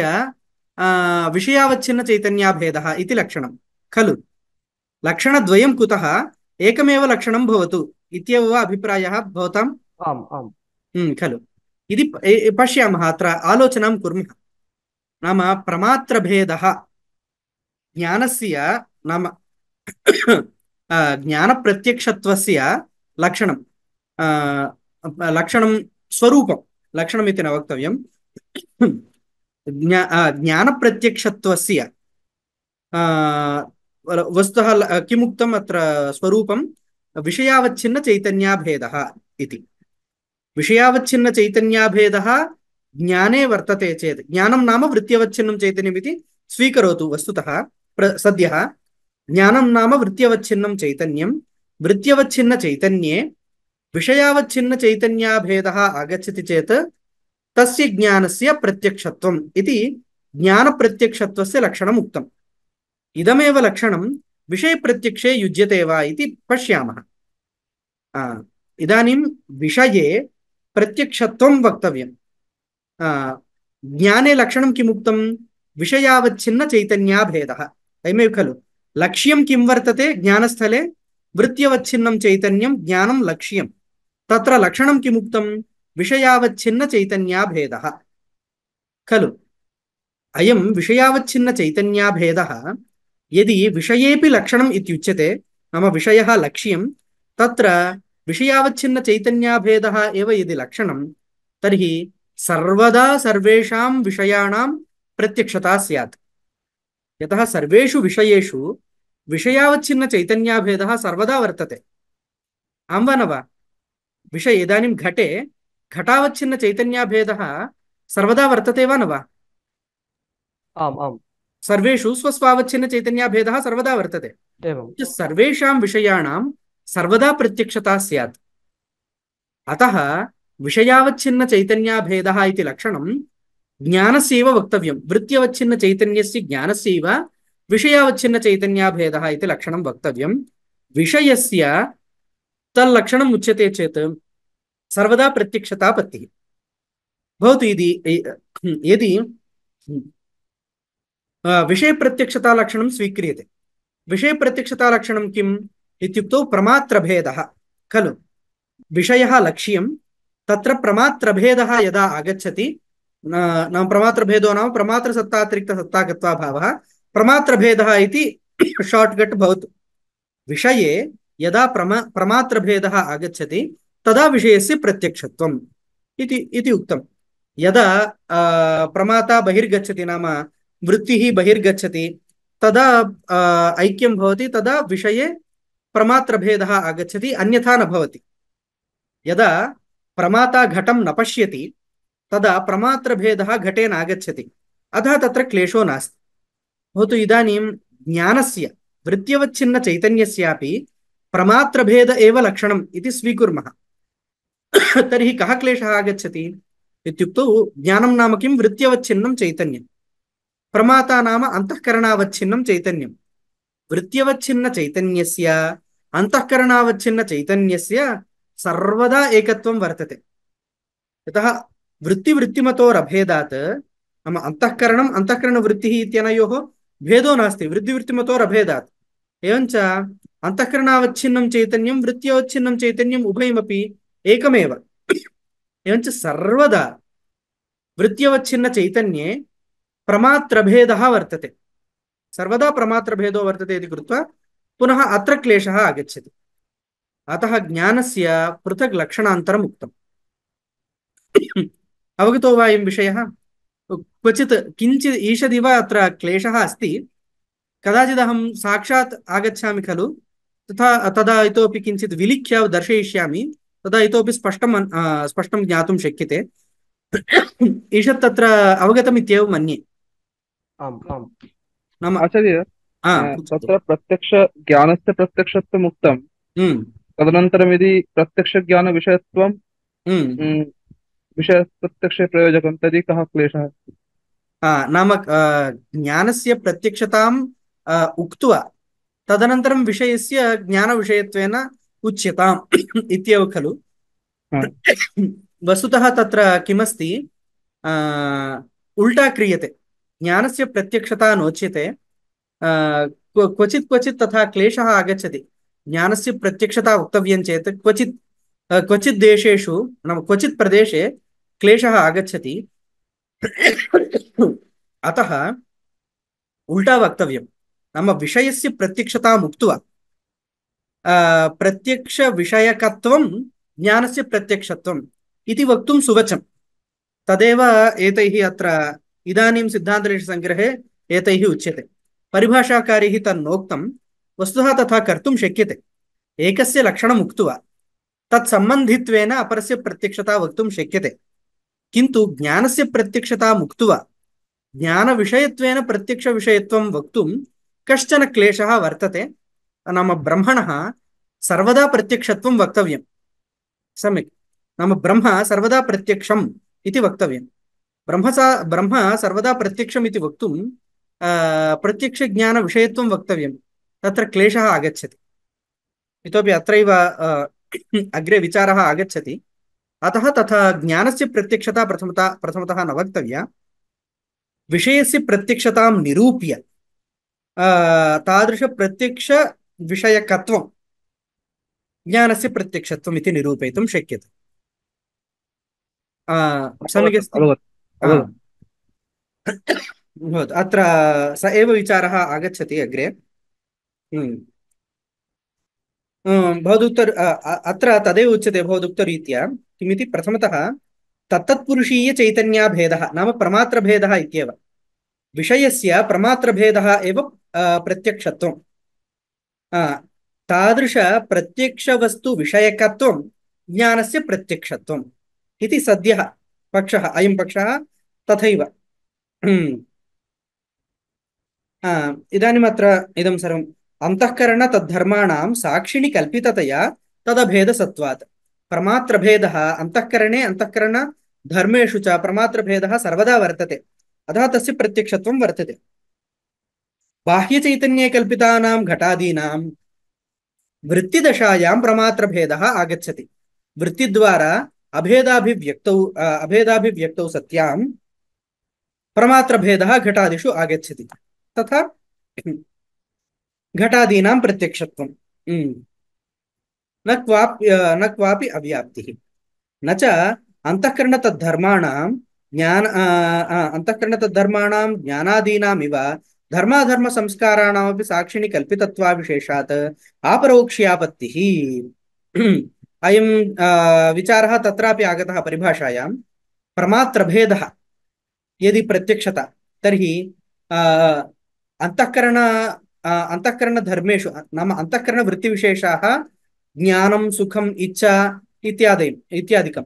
विषयावच्छिन्नचैतन्याभेदः इति लक्षणं खलु। लक्षणद्वयं कुतः, एकमेव लक्षणं भवतु इत्येव वा अभिप्रायः भवताम्? आम् आम् खलु। इति पश्यामः, अत्र आलोचनां कुर्मः। नाम प्रमात्रभेदः ज्ञानस्य नाम ज्ञानप्रत्यक्षत्वस्य लक्षणं, लक्षणं स्वरूपं, लक्षणमिति न वक्तव्यं, ज्ञानप्रत्यक्षत्वस्य वस्तुतः किमुक्तम् अत्र स्वरूपं विषयावच्छिन्नचैतन्याभेदः इति। विषयावच्छिन्नचैतन्याभेदः ज्ञाने वर्तते चेत्, ज्ञानं नाम वृत्त्यवच्छिन्नं चैतन्यम् इति स्वीकरोतु। वस्तुतः सद्यः ज्ञानं नाम वृत्त्यवच्छिन्नं चैतन्यं, वृत्त्यवच्छिन्नचैतन्ये विषयावच्छिन्नचैतन्याभेदः आगच्छति चेत् तस्य ज्ञानस्य प्रत्यक्षत्वम् इति ज्ञानप्रत्यक्षत्वस्य लक्षणम् उक्तम्। इदमेव लक्षणं विषयप्रत्यक्षे युज्यते वा इति पश्यामः। इदानीं विषये प्रत्यक्षत्वं वक्तव्यं। ज्ञाने लक्षणं किमुक्तं? विषयावच्छिन्नचैतन्याभेदः, अयमेव खलु। लक्ष्यं किं वर्तते ज्ञानस्थले? वृत्त्यवच्छिन्नं चैतन्यं ज्ञानं लक्ष्यं। तत्र लक्षणं किमुक्तं? विषयावच्छिन्नचैतन्याभेदः खलु। अयं विषयावच्छिन्नचैतन्याभेदः यदि विषयेपि लक्षणम् इत्युच्यते, नाम विषयः लक्ष्यं, तत्र विषयावच्छिन्नचैतन्याभेदः एव यदि लक्षणं, तर्हि सर्वदा सर्वेषां विषयाणां प्रत्यक्षता स्यात्। यतः सर्वेषु विषयेषु विषयावच्छिन्नचैतन्याभेदः सर्वदा वर्तते। आं वा न वा? विषये इदानीं घटे घटावच्छिन्नचैतन्याभेदः सर्वदा वर्तते वा न वा? आम् आम् सर्वेषु स्वस्वावच्छिन्नचैतन्याभेदः सर्वदा वर्तते। एवं सर्वेषां विषयाणां सर्वदा प्रत्यक्षता स्यात्। अतः विषयावच्छिन्नचैतन्याभेदः इति लक्षणं ज्ञानस्यैव वक्तव्यं। वृत्त्यवच्छिन्नचैतन्यस्य ज्ञानस्यैव विषयावच्छिन्नचैतन्याभेदः इति लक्षणं वक्तव्यं। विषयस्य तल्लक्षणम् उच्यते चेत् सर्वदा प्रत्यक्षतापत्तिः भवतु। यदि विषयप्रत्यक्षता लक्षणं स्वीक्रियते, विषयप्रत्यक्षता लक्षणं किम् इत्युक्तौ प्रमात्रभेदः खलु। विषयः लक्ष्यं, तत्र प्रमात्रभेदः यदा आगच्छति, नाम प्रमात्रभेदो नाम प्रमात्रसत्तातिरिक्तसत्ताकत्वाभावः, प्रमात्रभेदः इति शार्ट्कट् भवतु। विषये यदा प्रमात्रभेदः आगच्छति तदा विषयस्य प्रत्यक्षत्वम् इति उक्तं। यदा प्रमाता बहिर्गच्छति, नाम वृत्तिः बहिर्गच्छति, तदा ऐक्यं भवति, तदा विषये प्रमात्रभेदः आगच्छति, अन्यथा न भवति। यदा प्रमाता घटं न पश्यति तदा प्रमात्रभेदः घटे नागच्छति, अतः तत्र क्लेशो नास्ति। भवतु इदानीं ज्ञानस्य वृत्त्यवच्छिन्नचैतन्यस्यापि प्रमात्रभेद एव लक्षणम् इति स्वीकुर्मः। तर्हि कः क्लेशः आगच्छति इत्युक्तौ ज्ञानं नाम किं? वृत्त्यवच्छिन्नं चैतन्यं। प्रमाता नाम अन्तःकरणावच्छिन्नं चैतन्यं। वृत्त्यवच्छिन्नचैतन्यस्य अन्तःकरणावच्छिन्नचैतन्यस्य सर्वदा एकत्वं वर्तते। यतः वृत्तिवृत्तिमतोरभेदात् नाम अन्तःकरणम् अन्तःकरणवृत्तिः इत्यनयोः भेदो नास्ति, वृत्तिवृत्तिमतोरभेदात्। एवञ्च अन्तःकरणावच्छिन्नं चैतन्यं वृत्त्यवच्छिन्नं चैतन्यम् उभयमपि एकमेव। एवञ्च सर्वदा वृत्त्यवच्छिन्नचैतन्ये प्रमात्रभेदः वर्तते, सर्वदा प्रमात्रभेदो वर्तते इति कृत्वा पुनः अत्र क्लेशः आगच्छति। अतः ज्ञानस्य पृथक् लक्षणान्तरम् उक्तम्। अवगतो वा अयं विषयः? क्वचित् किञ्चित् ईषदिव अत्र क्लेशः अस्ति। कदाचिदहं साक्षात् आगच्छामि खलु, तदा इतोपि किञ्चित् विलिख्य दर्शयिष्यामि, तदा इतोपि स्पष्टं ज्ञातुं शक्यते। ईषत् तत्र अवगतमित्येव मन्ये। आम् आम्। नाम आचार्य, तत्र प्रत्यक्ष ज्ञानस्य प्रत्यक्षत्वम् उक्तं, तदनन्तरं यदि प्रत्यक्षज्ञानविषयत्वं विषयप्रत्यक्षे प्रयोजकं तर्हि कः क्लेशः? नाम ज्ञानस्य प्रत्यक्षताम् उक्त्वा तदनन्तरं विषयस्य ज्ञानविषयत्वेन उच्यताम् इत्येव खलु। वस्तुतः तत्र किमस्ति, उल्टा क्रियते। ज्ञानस्य प्रत्यक्षता नोच्यते, क्वचित् क्वचित् तथा क्लेशः आगच्छति। ज्ञानस्य प्रत्यक्षता वक्तव्यं चेत् क्वचित् देशेषु नाम क्वचित् प्रदेशे क्लेशः आगच्छति। अतः उल्टा वक्तव्यं। नाम विषयस्य प्रत्यक्षताम् उक्त्वा प्रत्यक्षविषयकत्वं ज्ञानस्य प्रत्यक्षत्वम् इति वक्तुं सुवचम्। तदेव एतैः अत्र इदानीं सिद्धान्तलेशसङ्ग्रहे एतैः उच्यते। परिभाषाकारिः तन्नोक्तं, वस्तुतः तथा कर्तुं शक्यते। एकस्य लक्षणम् उक्त्वा तत्सम्बन्धित्वेन अपरस्य प्रत्यक्षता वक्तुं शक्यते। किन्तु ज्ञानस्य प्रत्यक्षताम् उक्त्वा ज्ञानविषयत्वेन प्रत्यक्षविषयत्वं वक्तुं कश्चन क्लेशः वर्तते। नाम ब्रह्मणः सर्वदा प्रत्यक्षत्वं वक्तव्यं। सम्यक्। नाम ब्रह्म सर्वदा प्रत्यक्षम् इति वक्तव्यं। ब्रह्म सर्वदा प्रत्यक्षम् इति वक्तुं प्रत्यक्षज्ञानविषयत्वं वक्तव्यं। तत्र क्लेशः आगच्छति। इतोपि अत्रैव अग्रे विचारः आगच्छति। अतः तथा ज्ञानस्य प्रत्यक्षता प्रथमतः न वक्तव्या। विषयस्य प्रत्यक्षतां निरूप्य तादृशप्रत्यक्षविषयकत्वं ज्ञानस्य प्रत्यक्षत्वम् इति निरूपयितुं शक्यते। सम्यक् अस्ति? अत्र स एव विचारः आगच्छति अग्रे। अत्र तदेव उच्यते भवदुक्तरीत्या। किमिति? प्रथमतः तत्तत्पुरुषीयचैतन्याभेदः नाम प्रमात्रभेदः इत्येव। विषयस्य प्रमात्रभेदः एव प्रत्यक्षत्वं। तादृशप्रत्यक्षवस्तुविषयकत्वं ज्ञानस्य प्रत्यक्षत्वम् इति सद्यः पक्षः, अयं पक्षः। तथैव इदानीम् अत्र इदं सर्वम् अंतःकरण तद्धर्माणां साक्षिणि कल्पिततया तदभेदसत्वात्। प्रमात्रभेदः अंतःकरणे अंतःकरण धर्मेषु च प्रमात्रभेदः सर्वदा वर्तते। अतः तस्य प्रत्यक्षत्वं वर्तते। बाह्यचैतन्ये कल्पितानां घटादीनां वृत्तिदशायां प्रमात्रभेदः आगच्छति। वृत्तिद्वारा अभेदाभिव्यक्तौ सत्यां प्रमात्रभेदः घटादिषु आगच्छति। तथा घटादीनां प्रत्यक्षत्वं न क्वापि अव्याप्तिः न च अंतःकरणतद्धर्माणां ज्ञानादीनामिव धर्माधर्मसंस्काराणामपि साक्षिणि कल्पितत्वाविशेषात् आपरोक्ष्यापत्तिः। अयं विचारः तत्रापि आगतः परिभाषायां। प्रमात्रभेदः यदि प्रत्यक्षता, तर्हि अंतःकरणधर्मेषु नाम अंतःकरणवृत्तिविशेषाः ज्ञानं सुखम् इच्छा इत्यादिकम्।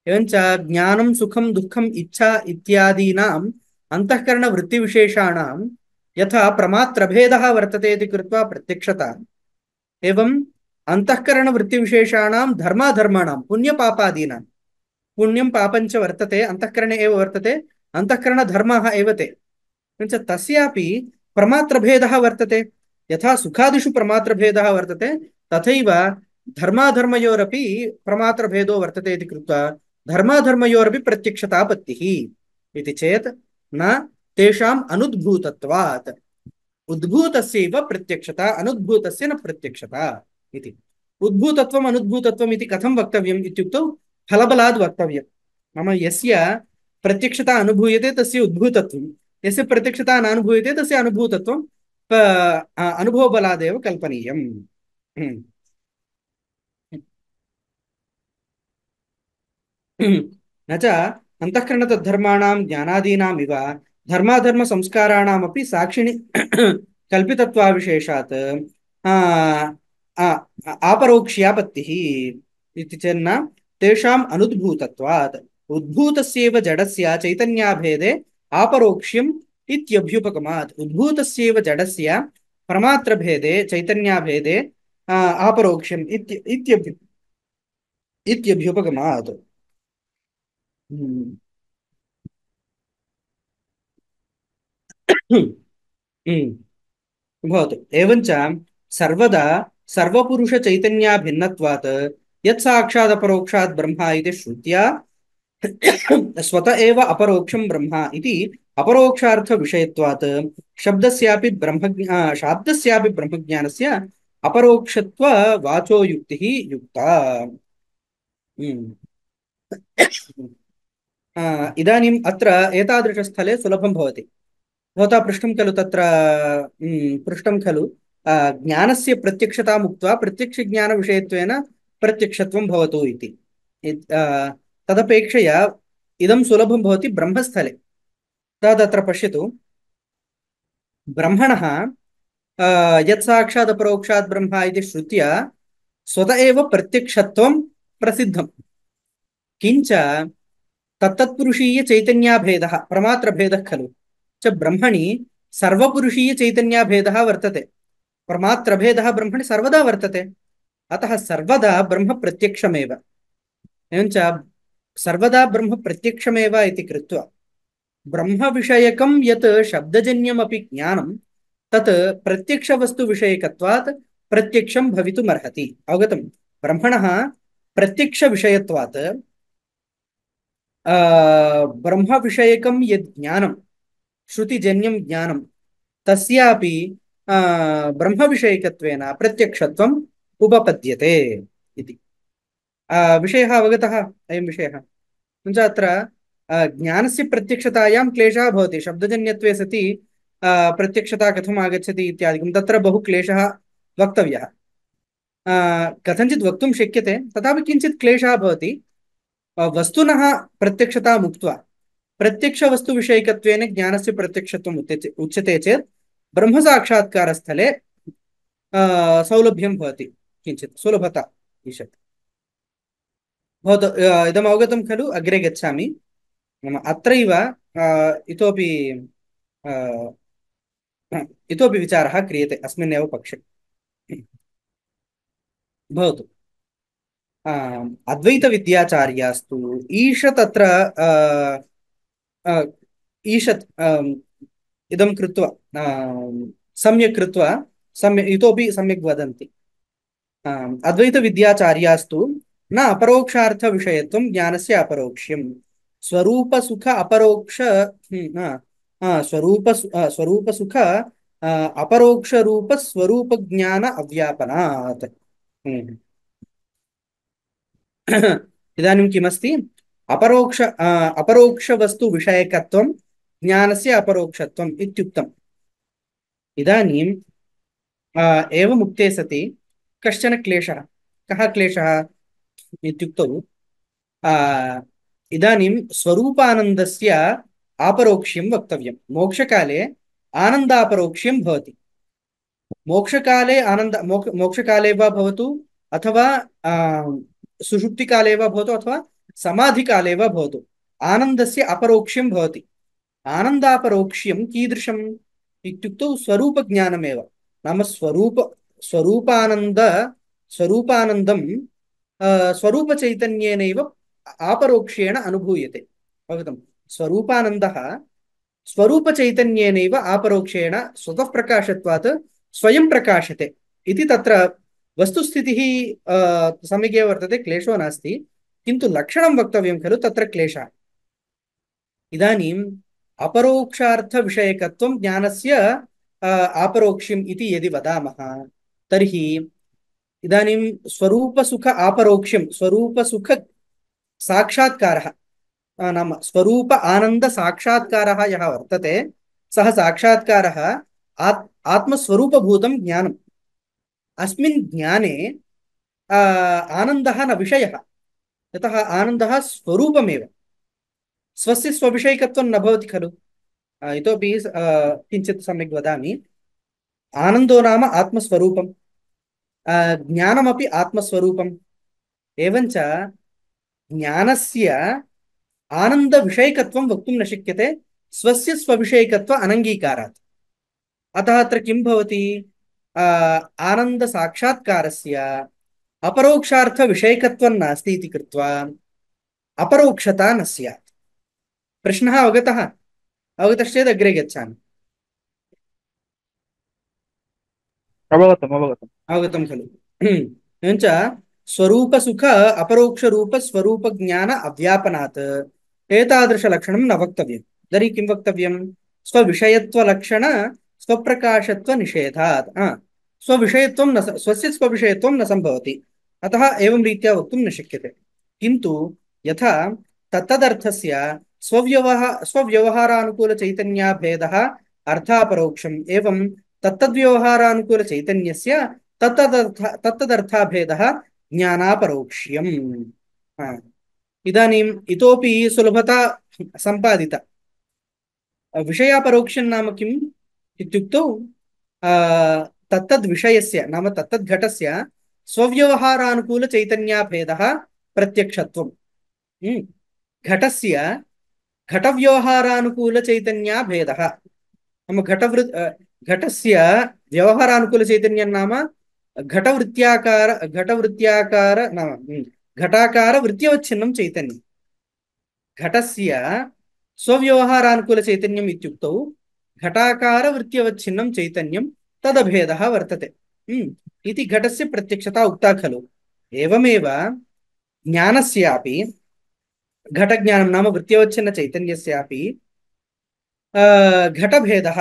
एवञ्च ज्ञानं सुखं दुःखम् इच्छा इत्यादीनाम् अंतःकरणवृत्तिविशेषाणां यथा प्रमात्रभेदः वर्तते इति कृत्वा प्रत्यक्षता, एवम् अन्तःकरणवृत्तिविशेषाणां धर्माधर्माणां पुण्यपापादीनां, पुण्यं पापं च वर्तते, अन्तःकरणे एव वर्तते, अन्तःकरणधर्माः एव ते। एवञ्च तस्यापि प्रमात्रभेदः वर्तते। यथा सुखादिषु प्रमात्रभेदः वर्तते तथैव धर्माधर्मयोरपि प्रमात्रभेदो वर्तते इति कृत्वा धर्माधर्मयोरपि प्रत्यक्षतापत्तिः इति चेत् न तेषाम् अनुद्भूतत्वात्, उद्भूतस्यैव प्रत्यक्षता, अनुद्भूतस्य न प्रत्यक्षता इति। उद्भूतत्वम् अनुद्भूतत्वम् इति कथं वक्तव्यम् इत्युक्तौ फलबलाद् वक्तव्यम्। मम यस्य प्रत्यक्षता अनुभूयते तस्य उद्भूतत्वं, यस्य प्रत्यक्षता नानुभूयते तस्य अनुभूतत्वं अनुभवबलादेव कल्पनीयम्। न च अन्तःकरणतद्धर्माणां ज्ञानादीनामिव धर्माधर्मसंस्काराणामपि साक्षिणि कल्पितत्वाविशेषात् आपरोक्ष्यापत्तिः इति चेन्न तेषाम् अनुद्भूतत्वात् उद्भूतस्यैव जडस्य चैतन्याभेदे आपरोक्ष्यम् इत्यभ्युपगमात्। उद्भूतस्यैव जडस्य प्रमात्रभेदे चैतन्याभेदे आपरोक्ष्यम् इत्यभ्युपगमात्। हम्म। भवतु। एवञ्च सर्वदा सर्वपुरुषचैतन्याभिन्नत्वात् यत् साक्षादपरोक्षात् ब्रह्म इति श्रुत्या स्वत एव अपरोक्षं ब्रह्म इति अपरोक्षार्थविषयत्वात् शाब्दस्यापि ब्रह्मज्ञानस्य अपरोक्षत्व वाचो युक्तिः युक्ता। हम्म। इदानीम् अत्र एतादृशस्थले सुलभं भवति। भवता पृष्टं खलु तत्र पृष्टं खलु ज्ञानस्य प्रत्यक्षताम् उक्त्वा प्रत्यक्षज्ञानविषयत्वेन प्रत्यक्षत्वं भवतु इति। तदपेक्षया इदं सुलभं भवति ब्रह्मस्थले। तदत्र पश्यतु, ब्रह्मणः यत् साक्षात् अपरोक्षात् ब्रह्म इति श्रुत्या स्वत एव प्रत्यक्षत्वं प्रसिद्धं, किञ्च तत्तत्पुरुषीयचैतन्याभेदः प्रमात्रभेदः खलु च ब्रह्मणि सर्वपुरुषीयचैतन्याभेदः वर्तते, प्रमात्रभेदः ब्रह्मणि सर्वदा वर्तते। अतः सर्वदा ब्रह्म प्रत्यक्षमेव। एवञ्च सर्वदा ब्रह्म प्रत्यक्षमेव इति कृत्वा ब्रह्मविषयकं यत् शब्दजन्यमपि ज्ञानं तत् प्रत्यक्षवस्तुविषयकत्वात् प्रत्यक्षं भवितुमर्हति। अवगतं? ब्रह्मणः प्रत्यक्षविषयत्वात् ब्रह्मविषयकं यद् ज्ञानं श्रुतिजन्यं ज्ञानं तस्यापि ब्रह्मविषयकत्वेन प्रत्यक्षत्वम् उपपद्यते इति विषयः अवगतः। अयं विषयः। किञ्च अत्र ज्ञानस्य प्रत्यक्षतायां क्लेशः भवति। शब्दजन्यत्वे सति प्रत्यक्षता कथम् आगच्छति इत्यादिकं तत्र बहु क्लेशः वक्तव्यः। कथञ्चित् वक्तुं शक्यते, तथापि किञ्चित् क्लेशः भवति। वस्तुनः प्रत्यक्षताम् उक्त्वा प्रत्यक्षवस्तुविषयकत्वेन ज्ञानस्य प्रत्यक्षत्वम् उच्यते चेत् ब्रह्मसाक्षात्कारस्थले सौलभ्यं भवति, किञ्चित् सुलभता ईषत् भवतु। इदम् अवगतं खलु? अग्रे गच्छामि। अत्रैव इतोपि विचारः क्रियते अस्मिन्नेव पक्षे। भवतु। अद्वैतविद्याचार्यास्तु ईषत् अत्र ईषत् इदं कृत्वा सम्यक् कृत्वा इतोपि सम्यक् वदन्ति। अद्वैतविद्याचार्यास्तु न अपरोक्षार्थविषयत्वं ज्ञानस्य अपरोक्ष्यं स्वरूपसुख अपरोक्ष स्वरूपसुख अपरोक्षरूपस्वरूपज्ञान अव्यापनात्। इदानीं किमस्ति? अपरोक्षवस्तुविषयकत्वं ज्ञानस्य अपरोक्षत्वम् इत्युक्तम्। इदानीम् एवमुक्ते सति कश्चन क्लेशः। कः क्लेशः इत्युक्तौ इदानीं स्वरूपानन्दस्य अपरोक्ष्यं वक्तव्यं। मोक्षकाले आनन्दापरोक्ष्यं भवति। मोक्षकाले मोक्षकाले वा भवतु अथवा सुषुप्तिकाले वा भवतु अथवा समाधिकाले वा भवतु, आनन्दस्य अपरोक्ष्यं भवति। आनन्दापरोक्ष्यं कीदृशम् इत्युक्तौ स्वरूपज्ञानमेव नाम स्वरूपानन्द स्वरूपानन्दं स्वरूपचैतन्येनैव आपरोक्षेण अनुभूयते अवगतं स्वरूपानन्दः स्वरूपचैतन्येनैव आपरोक्षेण स्वतः प्रकाशत्वात् स्वयं प्रकाशते इति तत्र वस्तुस्थितिः सम्यगेव वर्तते क्लेशो नास्ति किन्तु लक्षणं वक्तव्यं खलु तत्र क्लेशः इदानीम् अपरोक्षार्थविषयकत्वं ज्ञानस्य आपरोक्ष्यम् इति यदि वदामः तर्हि इदानीं स्वरूपसुख आपरोक्ष्यं स्वरूपसुख साक्षात्कारः नाम स्वरूप आनन्द साक्षात्कारः यः वर्तते सः साक्षात्कारः आत्मस्वरूपभूतं ज्ञानम् अस्मिन् ज्ञाने आनन्दः न विषयः यतः आनन्दः स्वरूपमेव स्वस्य स्वविषयकत्वं न भवति खलु इतोपि किञ्चित् सम्यक् वदामि आनन्दो नाम आत्मस्वरूपं ज्ञानमपि आत्मस्वरूपम् एवञ्च ज्ञानस्य आनन्दविषयकत्वं वक्तुं न शक्यते स्वस्य स्वविषयकत्व अनङ्गीकारात् अतः अत्र किं भवति आनन्दसाक्षात्कारस्य अपरोक्षार्थविषयकत्वं नास्ति इति कृत्वा अपरोक्षता न स्यात् प्रश्नः अवगतश्चेत् अग्रे गच्छामि अवगतं खलु एवञ्च स्वरूपसुख अपरोक्षरूपस्वरूपज्ञान अव्यापनात् एतादृशलक्षणं न वक्तव्यं तर्हि किं वक्तव्यं स्वविषयत्वलक्षण स्वप्रकाशत्वनिषेधात् स्वविषयत्वं न स्वस्य स्वविषयत्वं न सम्भवति अतः एवं रीत्या वक्तुं न शक्यते किन्तु यथा तत्तदर्थस्य स्वव्यवहारानुकूलचैतन्याभेदः अर्थापरोक्षम् एवं तत्तद्व्यवहारानुकूलचैतन्यस्य तत्तदर्थाभेदः ज्ञानापरोक्ष्यम् इदानीम् इतोपि सुलभता सम्पादिता विषयापरोक्षं नाम किम् इत्युक्तौ तत्तद्विषयस्य नाम तत्तद्घटस्य स्वव्यवहारानुकूलचैतन्याभेदः प्रत्यक्षत्वम् घटस्य घटव्यवहारानुकूलचैतन्याभेदः नाम घटस्य व्यवहारानुकूलचैतन्यं नाम घटवृत्त्याकार नाम घटाकार वृत्त्यवच्छिन्नं चैतन्यं घटस्य स्वव्यवहारानुकूलचैतन्यम् इत्युक्तौ घटाकार वृत्त्यवच्छिन्नं चैतन्यं तदभेदः वर्तते इति घटस्य प्रत्यक्षता उक्ता खलु एवमेव ज्ञानस्यापि घटज्ञानं नाम वृत्त्यवच्छिन्नचैतन्यस्यापि घटभेदः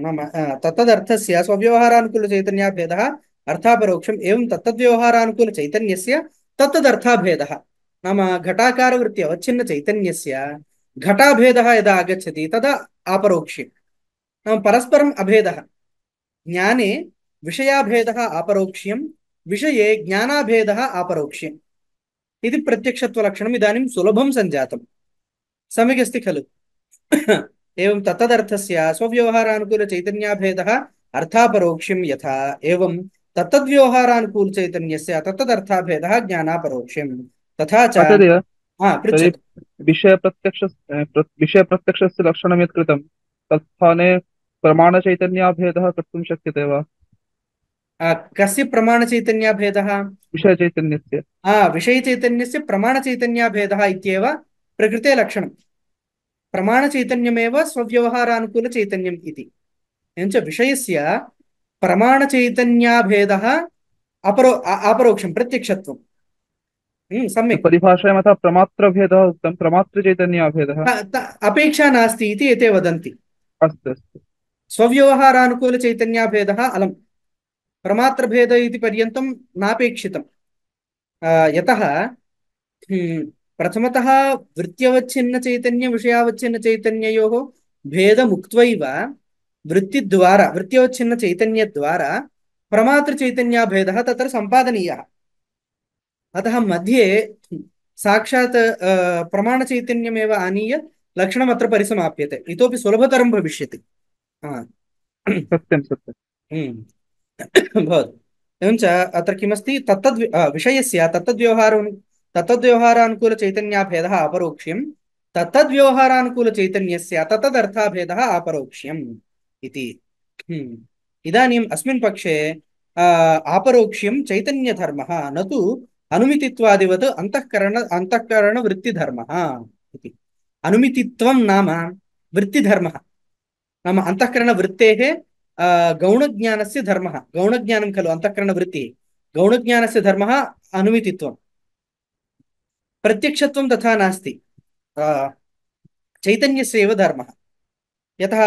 नाम तत्तदर्थस्य स्वव्यवहारानुकूलचैतन्याभेदः अर्थापरोक्षम् एवं तत्तद्व्यवहारानुकूलचैतन्यस्य तत्तदर्थाभेदः नाम घटाकारवृत्ति अवच्छिन्नचैतन्यस्य घटाभेदः यदा आगच्छति तदा आपरोक्ष्यं नाम परस्परम् अभेदः ज्ञाने विषयाभेदः आपरोक्ष्यं विषये ज्ञानाभेदः आपरोक्ष्यम् इति प्रत्यक्षत्वलक्षणम् इदानीं सुलभं सञ्जातं सम्यक् अस्ति खलु एवं तत्तदर्थस्य स्वव्यवहारानुकूलचैतन्याभेदः अर्थापरोक्ष्यं यथा एवं तत्तद्व्यवहारानुकूलचैतन्यस्य तत्तदर्थाभेदः ज्ञानापरोक्ष्यं तथा च आचार्य तर्हि पृच्छतु विषयप्रत्यक्षस्य लक्षणं यत् कृतं तत्स्थाने प्रमाणचैतन्याभेदः कर्तुं शक्यते वा कस्य प्रमाणचैतन्याभेदः विषयचैतन्यस्य विषयचैतन्यस्य प्रमाणचैतन्याभेदः इत्येव प्रकृते लक्षणं प्रमाणचैतन्यमेव स्वव्यवहारानुकूलचैतन्यम् इति एवञ्च विषयस्य प्रमाणचैतन्याभेदः अपरोक्षं प्रत्यक्षत्वं सम्यक् परिभाषायाम् अतः प्रमात्रभेदः उक्तं प्रमात्रचैतन्याभेदः अपेक्षा नास्ति इति एते वदन्ति अस्तु अस्तु स्वव्यवहारानुकूलचैतन्याभेदः अलम् प्रमात्रभेद इति पर्यन्तं नापेक्षितं यतः प्रथमतः वृत्त्यवच्छिन्नचैतन्यविषयावच्छिन्नचैतन्ययोः भेदमुक्त्वैव वृत्तिद्वारा वृत्त्यवच्छिन्नचैतन्यद्वारा प्रमात्रचैतन्याभेदः तत्र सम्पादनीयः अतः मध्ये साक्षात् प्रमाणचैतन्यमेव आनीय लक्षणमत्र परिसमाप्यते इतोपि सुलभतरं भविष्यति सत्यं सत्यं भवतु एवञ्च अत्र किमस्ति विषयस्य तत्तद्व्यवहारानुकूलचैतन्याभेदः अपरोक्ष्यं तत्तद्व्यवहारानुकूलचैतन्यस्य तत्तदर्थाभेदः अपरोक्ष्यम् इति। इदानीम् अस्मिन् पक्षे आपरोक्ष्यं चैतन्यधर्मः न तु अनुमितित्वादिवत् अंतःकरणवृत्तिधर्मः इति। अनुमितित्वं नाम वृत्तिधर्मः, नाम अंतःकरणवृत्तेः गौणज्ञानस्य धर्मः। गौणज्ञानं खलु अंतःकरणवृत्तिः, गौणज्ञानस्य धर्मः अनुमितित्वं। प्रत्यक्षत्वं तथा नास्ति, चैतन्यस्य एव धर्मः। यतः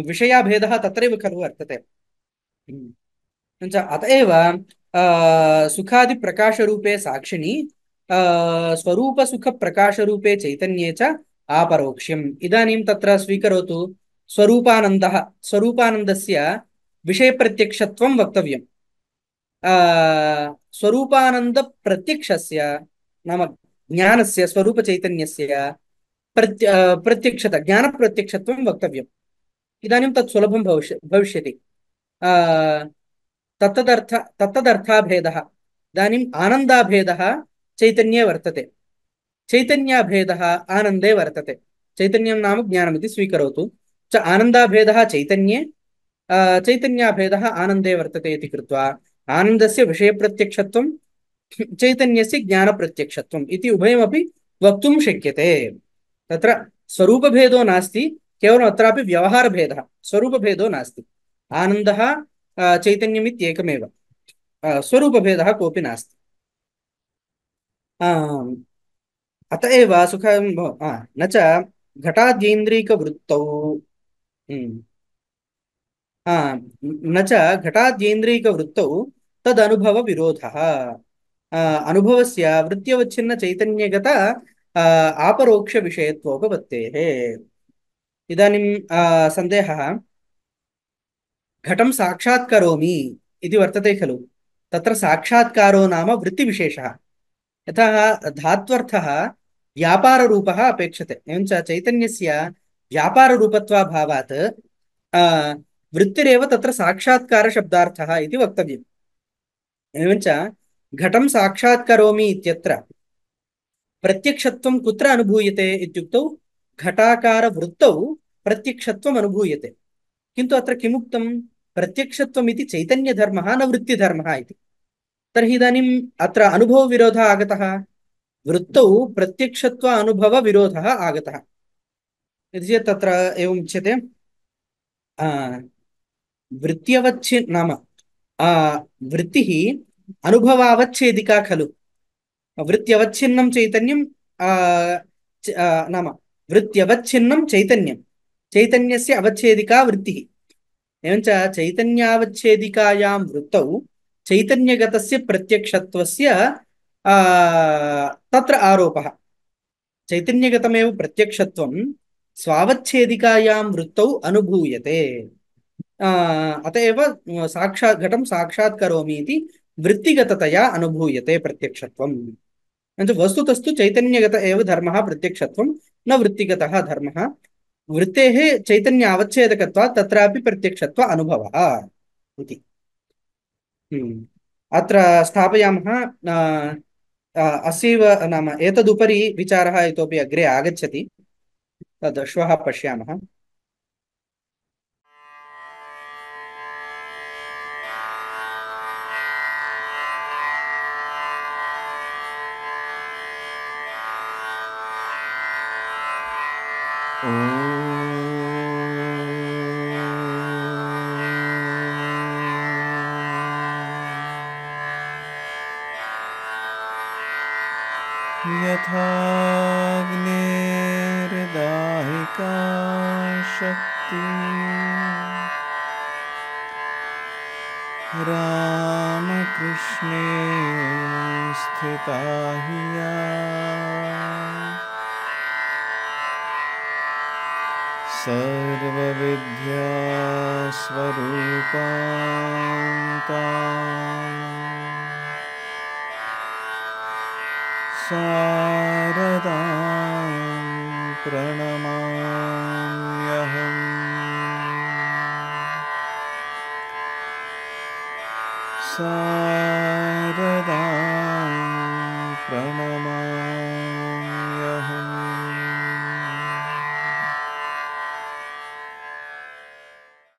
विषयाभेदः तत्रैव खलु वर्तते। अतएव सुखादिप्रकाशरूपे साक्षिणि स्वरूपसुखप्रकाशरूपे चैतन्ये च आपरोक्ष्यम्। इदानीं तत्र स्वीकरोतु, स्वरूपानन्दः, स्वरूपानन्दस्य विषयप्रत्यक्षत्वं वक्तव्यम्। स्वरूपानन्दप्रत्यक्षस्य नाम ज्ञानस्य, स्वरूपचैतन्यस्य प्रत्यक्षता, ज्ञानप्रत्यक्षत्वं वक्तव्यम्। इदानीं तत् सुलभं भविष्यति। तत्तदर्थाभेदः। इदानीम् आनन्दाभेदः चैतन्ये वर्तते, चैतन्याभेदः आनन्दे वर्तते। चैतन्यं नाम ज्ञानमिति स्वीकरोतु। च आनन्दाभेदः चैतन्ये, चैतन्याभेदः आनन्दे वर्तते इति कृत्वा आनन्दस्य विषयप्रत्यक्षत्वं, चैतन्यस्य ज्ञानप्रत्यक्षत्वम् इति उभयमपि वक्तुं शक्यते। तत्र स्वरूपभेदो नास्ति, केवलम् अत्रापि व्यवहारभेदः, स्वरूपभेदो नास्ति। आनन्दः चैतन्यमित्येकमेव, स्वरूपभेदः कोऽपि नास्ति। अतएव सुखं न च घटाद्यैन्द्रियकवृत्तौ न च घटाद्यैन्द्रियकवृत्तौ तदनुभवविरोधः। अनुभवस्य वृत्त्यवच्छिन्नचैतन्यगत आपरोक्षविषयत्वोपपत्तेः। इदानीं सन्देहः, घटं साक्षात्करोमि इति वर्तते खलु, तत्र साक्षात्कारो नाम वृत्तिविशेषः। यतः धात्वर्थः व्यापाररूपः अपेक्षते, एवञ्च चैतन्यस्य व्यापाररूपत्वाभावात् वृत्तिरेव तत्र साक्षात्कारशब्दार्थः इति वक्तव्यम्। एवञ्च घटं साक्षात्करोमि इत्यत्र प्रत्यक्षत्वं कुत्र अनुभूयते इत्युक्तौ घटाकारवृत्तौ प्रत्यक्षत्वम् अनुभूयते। किन्तु अत्र किमुक्तं, प्रत्यक्षत्वमिति चैतन्यधर्मः न वृत्तिधर्मः इति। तर्हि इदानीम् अत्र अनुभवविरोधः आगतः, वृत्तौ प्रत्यक्षत्व अनुभवविरोधः आगतः इति चेत् तत्र एवम् उच्यते, नाम वृत्तिः अनुभवावच्छेदिका खलु। वृत्त्यवच्छिन्नं चैतन्यं नाम वृत्त्यवच्छिन्नं चैतन्यं, चैतन्यस्य अवच्छेदिका वृत्तिः। एवञ्च चैतन्यावच्छेदिकायां वृत्तौ चैतन्यगतस्य प्रत्यक्षत्वस्य तत्र आरोपः। चैतन्यगतमेव प्रत्यक्षत्वं स्वावच्छेदिकायां वृत्तौ अनुभूयते। अतएव घटं साक्षात्करोमि इति वृत्तिगततया अनुभूयते प्रत्यक्षत्वम्। वस्तुतस्तु चैतन्यगत एव धर्मः प्रत्यक्षत्वं, न वृत्तिगतः धर्मः। वृत्तेः चैतन्य अवच्छेदकत्वात् तत्रापि प्रत्यक्षत्व अनुभवः इति। अत्र स्थापयामः। अस्यैव नाम एतदुपरि विचारः इतोपि अग्रे आगच्छति, तद् श्वः पश्यामः। यथाग्निर्दाहिका शक्ति रामकृष्णे स्थिता हि या सर्वविद्या स्वरूपान्ता शारदां प्रणमाम्यहम्। सा